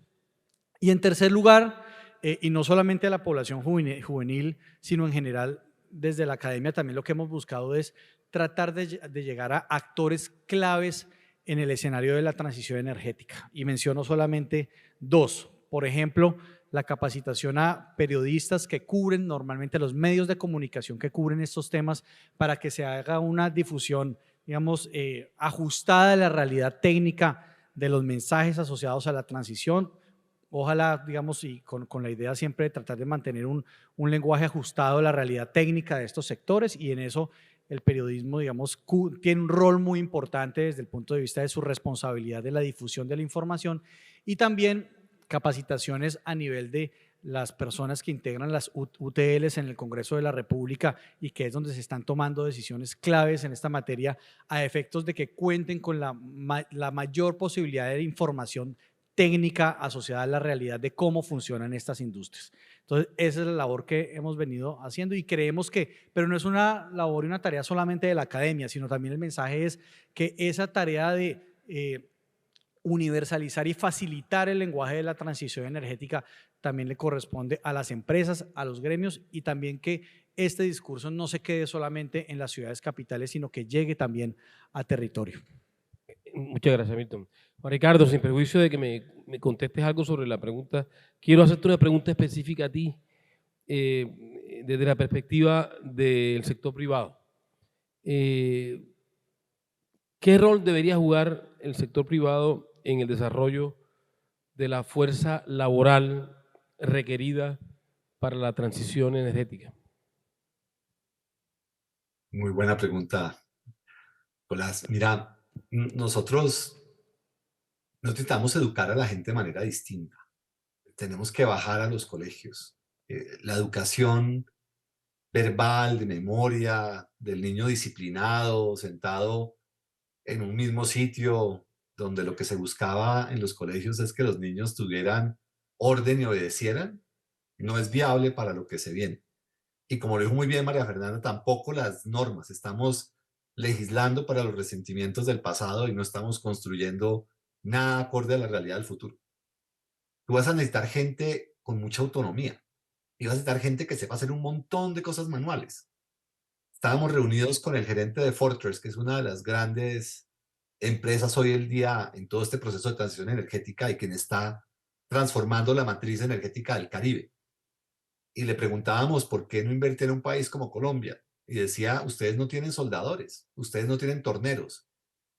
Y en tercer lugar, y no solamente a la población juvenil, sino en general desde la academia también lo que hemos buscado es tratar de llegar a actores claves en el escenario de la transición energética. Y menciono solamente 2. Por ejemplo, la capacitación a periodistas que cubren normalmente los medios de comunicación que cubren estos temas para que se haga una difusión, digamos, ajustada a la realidad técnica de los mensajes asociados a la transición. Ojalá, digamos, y con la idea siempre de tratar de mantener un lenguaje ajustado a la realidad técnica de estos sectores, y en eso el periodismo, digamos, tiene un rol muy importante desde el punto de vista de su responsabilidad de la difusión de la información, y también capacitaciones a nivel de las personas que integran las UTLs en el Congreso de la República, y que es donde se están tomando decisiones claves en esta materia a efectos de que cuenten con la mayor posibilidad de información técnica asociada a la realidad de cómo funcionan estas industrias. Entonces, esa es la labor que hemos venido haciendo, y creemos pero no es una labor y una tarea solamente de la academia, sino también el mensaje es que esa tarea de universalizar y facilitar el lenguaje de la transición energética también le corresponde a las empresas, a los gremios, y también que este discurso no se quede solamente en las ciudades capitales, sino que llegue también a territorio. Muchas gracias, Milton. Juan Ricardo, sin perjuicio de que me contestes algo sobre la pregunta, quiero hacerte una pregunta específica a ti desde la perspectiva del sector privado. ¿Qué rol debería jugar el sector privado en el desarrollo de la fuerza laboral requerida para la transición energética? Muy buena pregunta, Nicolás, mira, nosotros necesitamos educar a la gente de manera distinta. Tenemos que bajar a los colegios. La educación verbal, de memoria, del niño disciplinado, sentado en un mismo sitio, donde lo que se buscaba en los colegios es que los niños tuvieran orden y obedecieran, no es viable para lo que se viene. Y como lo dijo muy bien María Fernanda, tampoco las normas. Estamos legislando para los resentimientos del pasado y no estamos construyendo nada acorde a la realidad del futuro. Tú vas a necesitar gente con mucha autonomía y vas a necesitar gente que sepa hacer un montón de cosas manuales. Estábamos reunidos con el gerente de Fortress, que es una de las grandes empresas hoy en día en todo este proceso de transición energética y quien está transformando la matriz energética del Caribe. Y le preguntábamos por qué no invertir en un país como Colombia. Y decía, ustedes no tienen soldadores, ustedes no tienen torneros.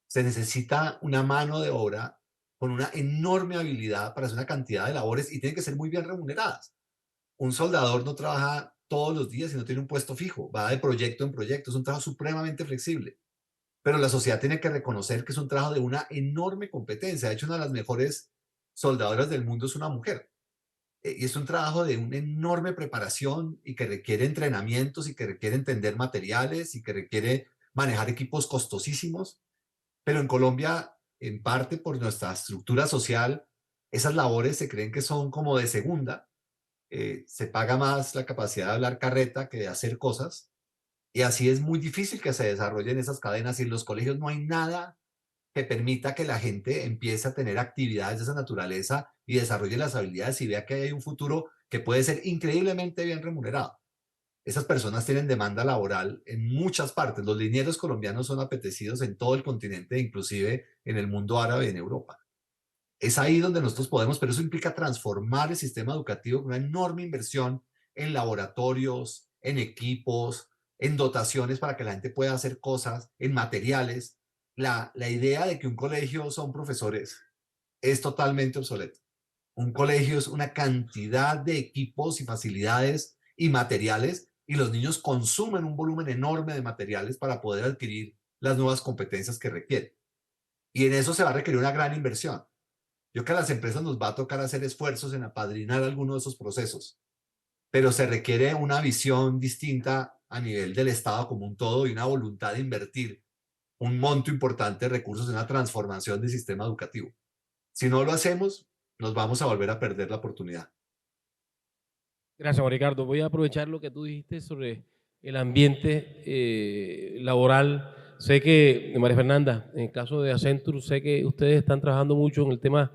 Se necesita una mano de obra con una enorme habilidad para hacer una cantidad de labores y tienen que ser muy bien remuneradas. Un soldador no trabaja todos los días y no tiene un puesto fijo, va de proyecto en proyecto, es un trabajo supremamente flexible. Pero la sociedad tiene que reconocer que es un trabajo de una enorme competencia. De hecho, una de las mejores soldadoras del mundo es una mujer. Y es un trabajo de una enorme preparación y que requiere entrenamientos y que requiere entender materiales y que requiere manejar equipos costosísimos. Pero en Colombia, en parte por nuestra estructura social, esas labores se creen que son como de segunda. Se paga más la capacidad de hablar carreta que de hacer cosas. Y así es muy difícil que se desarrollen esas cadenas y en los colegios no hay nada que permita que la gente empiece a tener actividades de esa naturaleza y desarrolle las habilidades y vea que hay un futuro que puede ser increíblemente bien remunerado. Esas personas tienen demanda laboral en muchas partes. Los linieros colombianos son apetecidos en todo el continente, inclusive en el mundo árabe y en Europa. Es ahí donde nosotros podemos, pero eso implica transformar el sistema educativo con una enorme inversión en laboratorios, en equipos, en dotaciones para que la gente pueda hacer cosas, en materiales. La idea de que un colegio son profesores es totalmente obsoleta. Un colegio es una cantidad de equipos y facilidades y materiales y los niños consumen un volumen enorme de materiales para poder adquirir las nuevas competencias que requieren. Y en eso se va a requerir una gran inversión. Yo creo que a las empresas nos va a tocar hacer esfuerzos en apadrinar algunos de esos procesos, pero se requiere una visión distinta a nivel del Estado como un todo y una voluntad de invertir un monto importante de recursos en la transformación del sistema educativo. Si no lo hacemos, nos vamos a volver a perder la oportunidad. Gracias, Juan Ricardo. Voy a aprovechar lo que tú dijiste sobre el ambiente laboral. Sé que, María Fernanda, en el caso de Accenture, sé que ustedes están trabajando mucho en el tema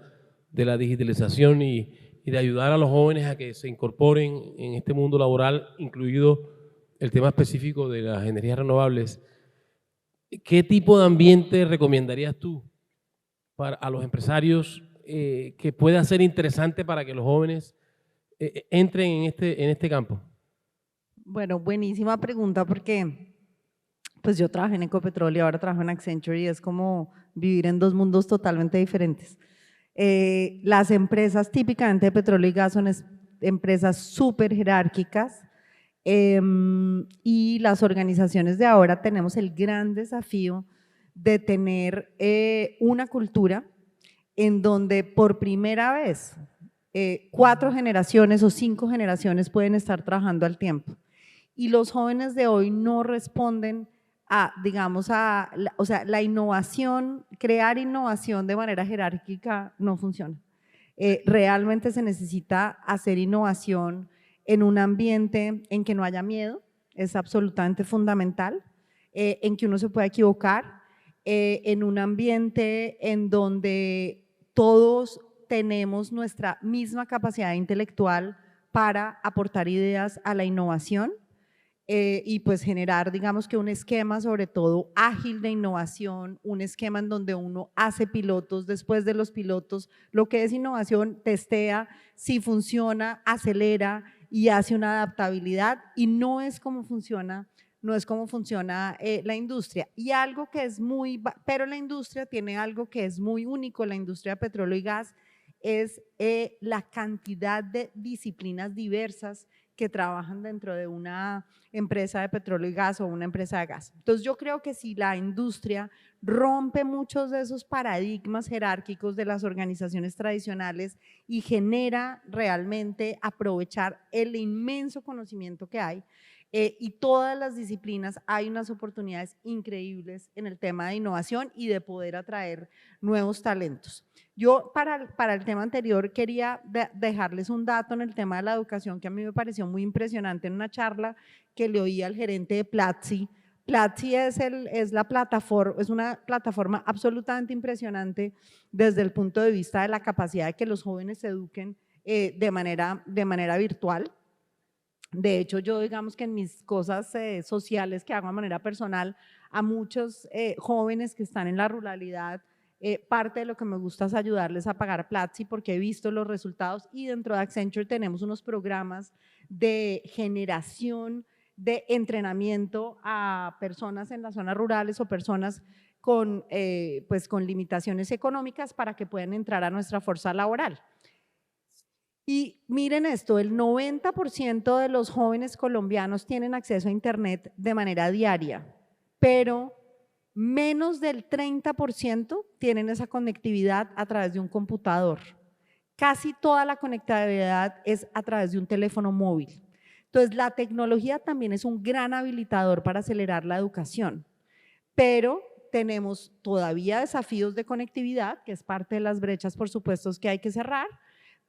de la digitalización y de ayudar a los jóvenes a que se incorporen en este mundo laboral, incluido el tema específico de las energías renovables. ¿Qué tipo de ambiente recomendarías tú a los empresarios que pueda ser interesante para que los jóvenes entren en este campo? Bueno, buenísima pregunta porque pues yo trabajé en Ecopetrol y ahora trabajo en Accenture y es como vivir en dos mundos totalmente diferentes. Las empresas típicamente de petróleo y gas son empresas súper jerárquicas y las organizaciones de ahora tenemos el gran desafío de tener una cultura en donde por primera vez 4 generaciones o 5 generaciones pueden estar trabajando al tiempo. Y los jóvenes de hoy no responden a, digamos, o sea, la innovación, crear innovación de manera jerárquica no funciona. Realmente se necesita hacer innovación en un ambiente en que no haya miedo, es absolutamente fundamental, en que uno se pueda equivocar, en un ambiente en donde todos tenemos nuestra misma capacidad intelectual para aportar ideas a la innovación y pues generar, digamos que un esquema sobre todo ágil de innovación, un esquema en donde uno hace pilotos, después de los pilotos, lo que es innovación, testea, si funciona, acelera y hace una adaptabilidad y no es como funciona la industria. Y algo que es pero la industria tiene algo que es muy único, la industria de petróleo y gas, es la cantidad de disciplinas diversas que trabajan dentro de una empresa de petróleo y gas o una empresa de gas. Entonces yo creo que si la industria rompe muchos de esos paradigmas jerárquicos de las organizaciones tradicionales y genera realmente aprovechar el inmenso conocimiento que hay, y todas las disciplinas, hay unas oportunidades increíbles en el tema de innovación y de poder atraer nuevos talentos. Yo para el tema anterior quería dejarles un dato en el tema de la educación que a mí me pareció muy impresionante en una charla que le oí al gerente de Platzi. Platzi es una plataforma absolutamente impresionante desde el punto de vista de la capacidad de que los jóvenes se eduquen de manera virtual. De hecho, yo digamos que en mis cosas sociales que hago de manera personal, a muchos jóvenes que están en la ruralidad, parte de lo que me gusta es ayudarles a pagar Platzi porque he visto los resultados y dentro de Accenture tenemos unos programas de generación de entrenamiento a personas en las zonas rurales o personas con limitaciones económicas para que puedan entrar a nuestra fuerza laboral. Y miren esto, el 90% de los jóvenes colombianos tienen acceso a internet de manera diaria, pero menos del 30% tienen esa conectividad a través de un computador. Casi toda la conectividad es a través de un teléfono móvil. Entonces, la tecnología también es un gran habilitador para acelerar la educación, pero tenemos todavía desafíos de conectividad, que es parte de las brechas, por supuesto, que hay que cerrar,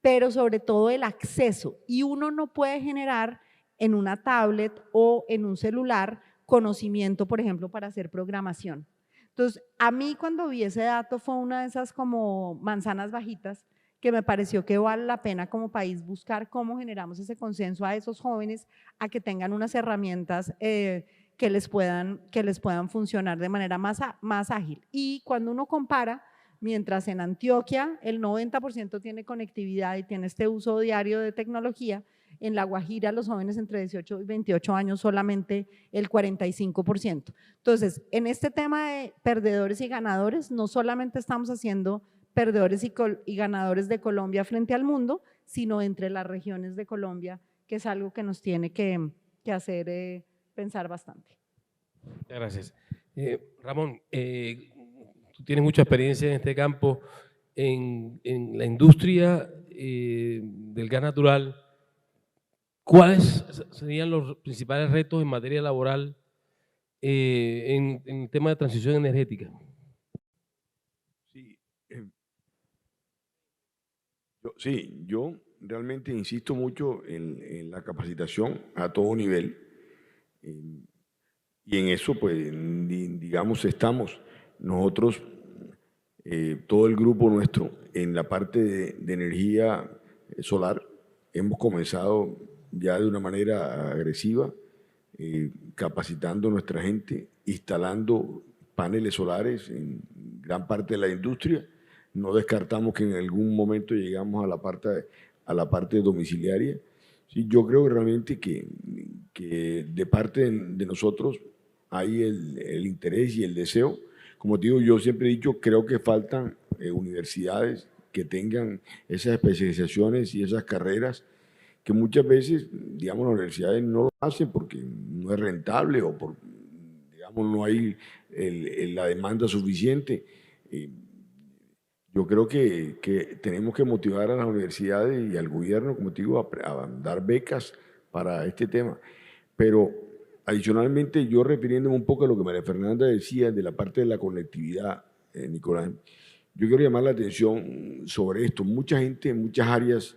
pero sobre todo el acceso. Y uno no puede generar en una tablet o en un celular conocimiento, por ejemplo, para hacer programación. Entonces, a mí cuando vi ese dato fue una de esas como manzanas bajitas que me pareció que vale la pena como país buscar cómo generamos ese consenso a esos jóvenes a que tengan unas herramientas que les puedan funcionar de manera más ágil. Y cuando uno compara, mientras en Antioquia el 90% tiene conectividad y tiene este uso diario de tecnología, en La Guajira los jóvenes entre 18 y 28 años solamente el 45%. Entonces, en este tema de perdedores y ganadores, no solamente estamos haciendo perdedores y ganadores de Colombia frente al mundo, sino entre las regiones de Colombia, que es algo que nos tiene que hacer pensar bastante. Muchas gracias. Ramón, tú tienes mucha experiencia en este campo, en la industria del gas natural. ¿Cuáles serían los principales retos en materia laboral en el tema de transición energética? Yo realmente insisto mucho en la capacitación a todo nivel y en eso, pues, digamos, estamos nosotros, todo el grupo nuestro, en la parte de energía solar. Hemos comenzado ya de una manera agresiva, capacitando a nuestra gente, instalando paneles solares en gran parte de la industria. No descartamos que en algún momento llegamos a la parte domiciliaria. Sí, yo creo realmente que de parte de nosotros hay el interés y el deseo. Como te digo, yo siempre he dicho, creo que faltan universidades que tengan esas especializaciones y esas carreras que muchas veces, digamos, las universidades no lo hacen porque no es rentable o digamos, no hay la demanda suficiente. Yo creo que tenemos que motivar a las universidades y al gobierno, como te digo, a dar becas para este tema. Pero adicionalmente, yo refiriéndome un poco a lo que María Fernanda decía de la parte de la conectividad, Nicolás, yo quiero llamar la atención sobre esto. Mucha gente en muchas áreas,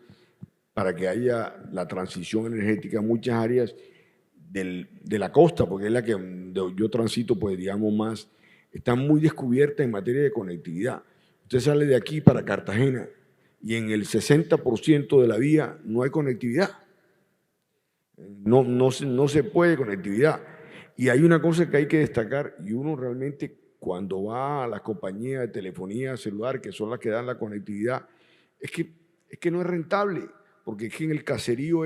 para que haya la transición energética, muchas áreas de la costa, porque es la que yo transito, pues digamos más, están muy descubiertas en materia de conectividad. Usted sale de aquí para Cartagena y en el 60% de la vía no hay conectividad. No se puede conectividad. Y hay una cosa que hay que destacar, y uno realmente cuando va a las compañías de telefonía celular, que son las que dan la conectividad, es que no es rentable, porque es que en el caserío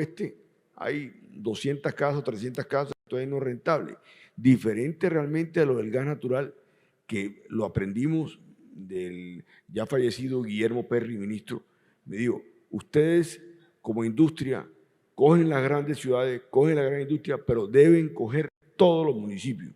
hay 200 casas, 300 casas, entonces no es rentable. Diferente realmente a lo del gas natural, que lo aprendimos del ya fallecido Guillermo Perry, ministro. Me dijo, ustedes como industria cogen las grandes ciudades, cogen la gran industria, pero deben coger todos los municipios.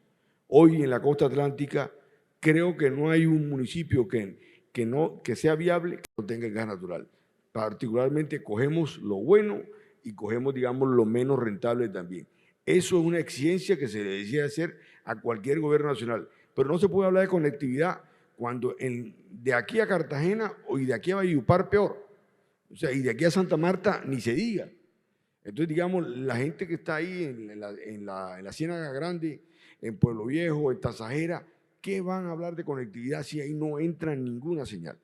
Hoy en la costa atlántica creo que no hay un municipio que sea viable que no tenga el gas natural. Particularmente cogemos lo bueno y cogemos, digamos, lo menos rentable también. Eso es una exigencia que se le decía hacer a cualquier gobierno nacional. Pero no se puede hablar de conectividad cuando de aquí a Cartagena y de aquí a Valledupar peor. O sea, y de aquí a Santa Marta ni se diga. Entonces, digamos, la gente que está ahí en la Ciénaga Grande, en Pueblo Viejo, en Tasajera, ¿qué van a hablar de conectividad si ahí no entra ninguna señal?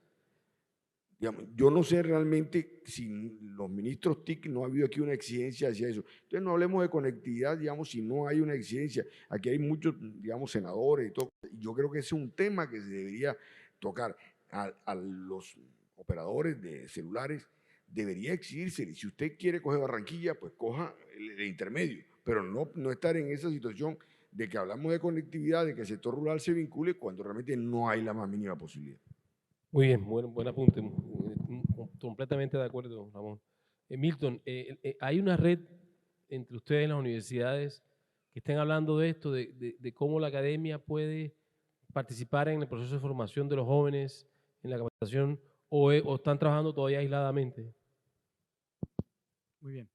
Digamos, yo no sé realmente si los ministros TIC no ha habido aquí una exigencia hacia eso. Entonces, no hablemos de conectividad, digamos, si no hay una exigencia. Aquí hay muchos, digamos, senadores y todo. Yo creo que ese es un tema que se debería tocar a los operadores de celulares. Debería exigirse, y si usted quiere coger Barranquilla, pues coja el intermedio, pero no estar en esa situación de que hablamos de conectividad, de que el sector rural se vincule cuando realmente no hay la más mínima posibilidad. Muy bien, buen apunte. Completamente de acuerdo, Ramón. Milton, hay una red entre ustedes en las universidades que estén hablando de esto, de cómo la academia puede participar en el proceso de formación de los jóvenes, en la capacitación, o están trabajando todavía aisladamente. Muy bien.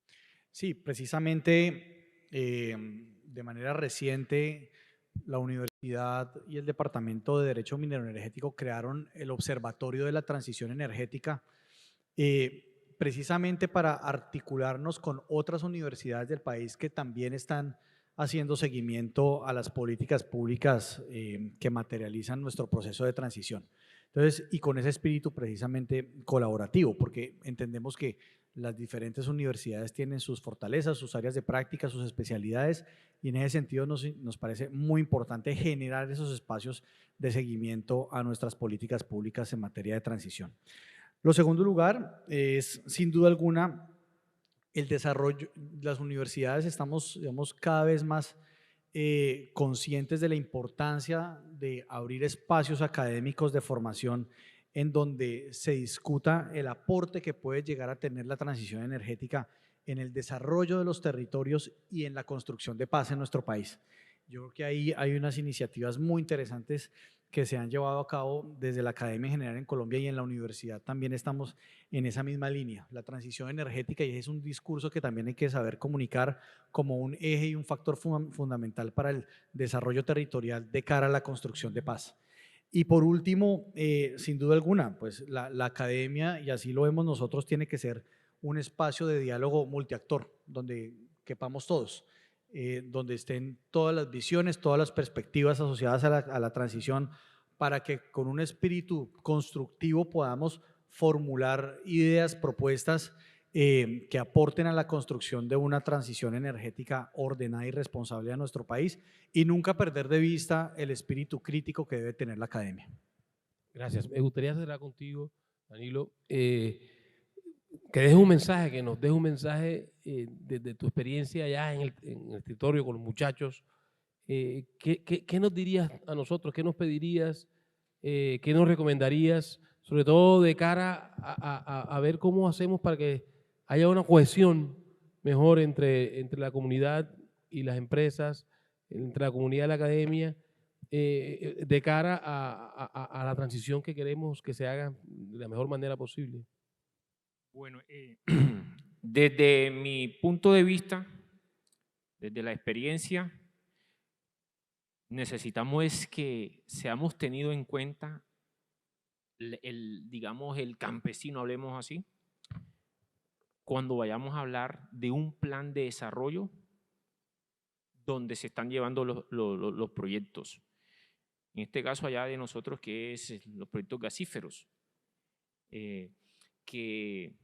Sí, precisamente de manera reciente la universidad y el Departamento de Derecho Minero-Energético crearon el Observatorio de la Transición Energética precisamente para articularnos con otras universidades del país que también están haciendo seguimiento a las políticas públicas que materializan nuestro proceso de transición. Entonces, y con ese espíritu precisamente colaborativo, porque entendemos que las diferentes universidades tienen sus fortalezas, sus áreas de práctica, sus especialidades, y en ese sentido nos parece muy importante generar esos espacios de seguimiento a nuestras políticas públicas en materia de transición. Lo segundo lugar es, sin duda alguna, el desarrollo. Las universidades estamos, digamos, cada vez más conscientes de la importancia de abrir espacios académicos de formación en donde se discuta el aporte que puede llegar a tener la transición energética en el desarrollo de los territorios y en la construcción de paz en nuestro país. Yo creo que ahí hay unas iniciativas muy interesantes que se han llevado a cabo desde la Academia General en Colombia, y en la universidad también estamos en esa misma línea, la transición energética, y es un discurso que también hay que saber comunicar como un eje y un factor fundamental para el desarrollo territorial de cara a la construcción de paz. Y por último, sin duda alguna, pues la academia, y así lo vemos nosotros, tiene que ser un espacio de diálogo multiactor, donde quepamos todos, donde estén todas las visiones, todas las perspectivas asociadas a la transición, para que con un espíritu constructivo podamos formular ideas, propuestas que aporten a la construcción de una transición energética ordenada y responsable a nuestro país, y nunca perder de vista el espíritu crítico que debe tener la academia. Gracias. Me gustaría cerrar contigo, Danilo, que dejes un mensaje, que nos dejes un mensaje de tu experiencia allá en el escritorio con los muchachos. ¿Qué nos dirías a nosotros? ¿Qué nos pedirías? ¿Qué nos recomendarías? Sobre todo de cara a ver cómo hacemos para que haya una cohesión mejor entre la comunidad y las empresas, entre la comunidad y la academia, de cara a la transición que queremos que se haga de la mejor manera posible. Bueno, desde mi punto de vista, desde la experiencia, necesitamos es que seamos tenidos en cuenta digamos, el campesino, hablemos así, cuando vayamos a hablar de un plan de desarrollo donde se están llevando los proyectos. En este caso allá de nosotros, que es los proyectos gasíferos, que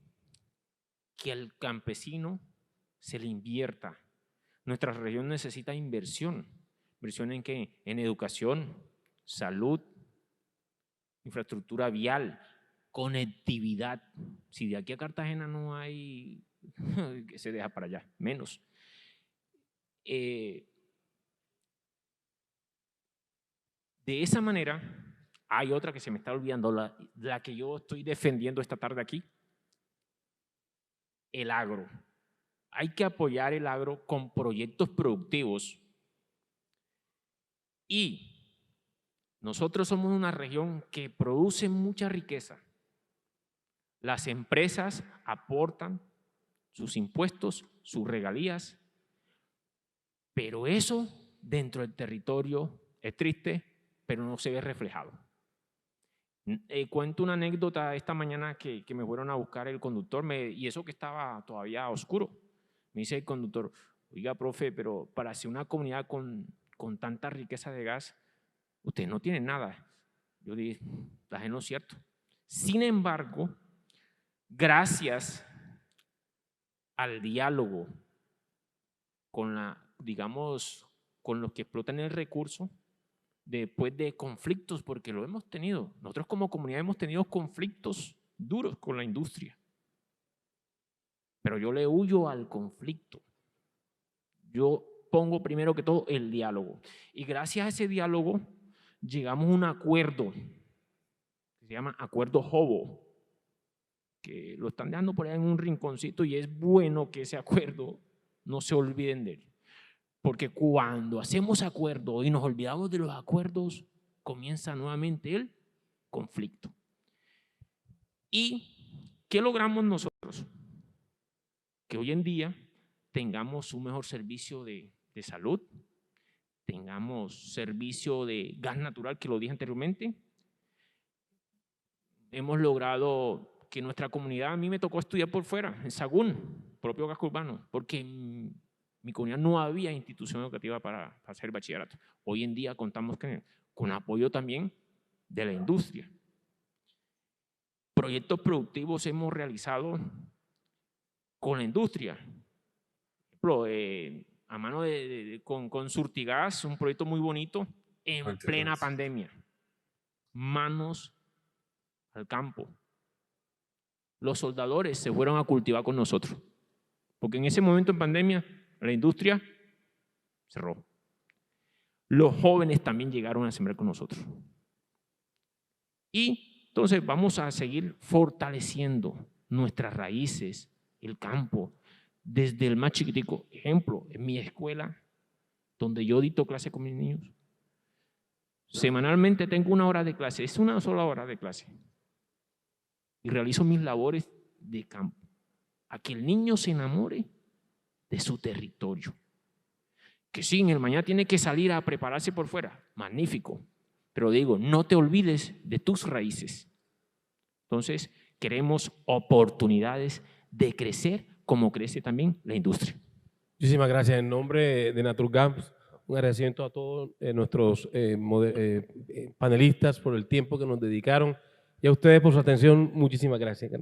al campesino se le invierta. Nuestra región necesita inversión. ¿Inversión en qué? En educación, salud, infraestructura vial, conectividad. Si de aquí a Cartagena no hay, que se deja para allá, menos. De esa manera, hay otra que se me está olvidando, la que yo estoy defendiendo esta tarde aquí, el agro. hay que apoyar el agro con proyectos productivos. Y nosotros somos una región que produce mucha riqueza. Las empresas aportan sus impuestos, sus regalías, pero eso dentro del territorio es triste, pero no se ve reflejado. Cuento una anécdota esta mañana que me fueron a buscar el conductor, y eso que estaba todavía oscuro. Me dice el conductor, oiga, profe, pero para hacer una comunidad con tanta riqueza de gas, usted no tiene nada. Yo dije, es no es cierto. Sin embargo, gracias al diálogo con con los que explotan el recurso, después de conflictos, porque lo hemos tenido. Nosotros como comunidad hemos tenido conflictos duros con la industria. Pero yo le huyo al conflicto. Yo pongo primero que todo el diálogo. Y gracias a ese diálogo llegamos a un acuerdo que se llama Acuerdo Jobo, que lo están dejando por ahí en un rinconcito y es bueno que ese acuerdo no se olviden de él. Porque cuando hacemos acuerdos y nos olvidamos de los acuerdos, comienza nuevamente el conflicto. ¿Y qué logramos nosotros? Que hoy en día tengamos un mejor servicio de salud, tengamos servicio de gas natural, que lo dije anteriormente. Hemos logrado que nuestra comunidad, a mí me tocó estudiar por fuera, en Sagún, propio casco urbano, porque en mi comunidad no había institución educativa para hacer bachillerato. Hoy en día contamos con apoyo también de la industria. Proyectos productivos hemos realizado con la industria. Por ejemplo, a mano con Surtigas, un proyecto muy bonito en plena pandemia. Manos al campo. Los soldadores se fueron a cultivar con nosotros, porque en ese momento en pandemia la industria cerró. Los jóvenes también llegaron a sembrar con nosotros. Y entonces vamos a seguir fortaleciendo nuestras raíces, el campo, desde el más chiquitico. Ejemplo, en mi escuela, donde yo dicto clase con mis niños, semanalmente tengo 1 hora de clase, es 1 sola hora de clase. Y realizo mis labores de campo, a que el niño se enamore de su territorio. Que sí, en el mañana tiene que salir a prepararse por fuera, magnífico, pero digo, no te olvides de tus raíces. Entonces, queremos oportunidades de crecer como crece también la industria. Muchísimas gracias. En nombre de Naturgas, un agradecimiento a todos nuestros panelistas por el tiempo que nos dedicaron y a ustedes por su atención. Muchísimas gracias.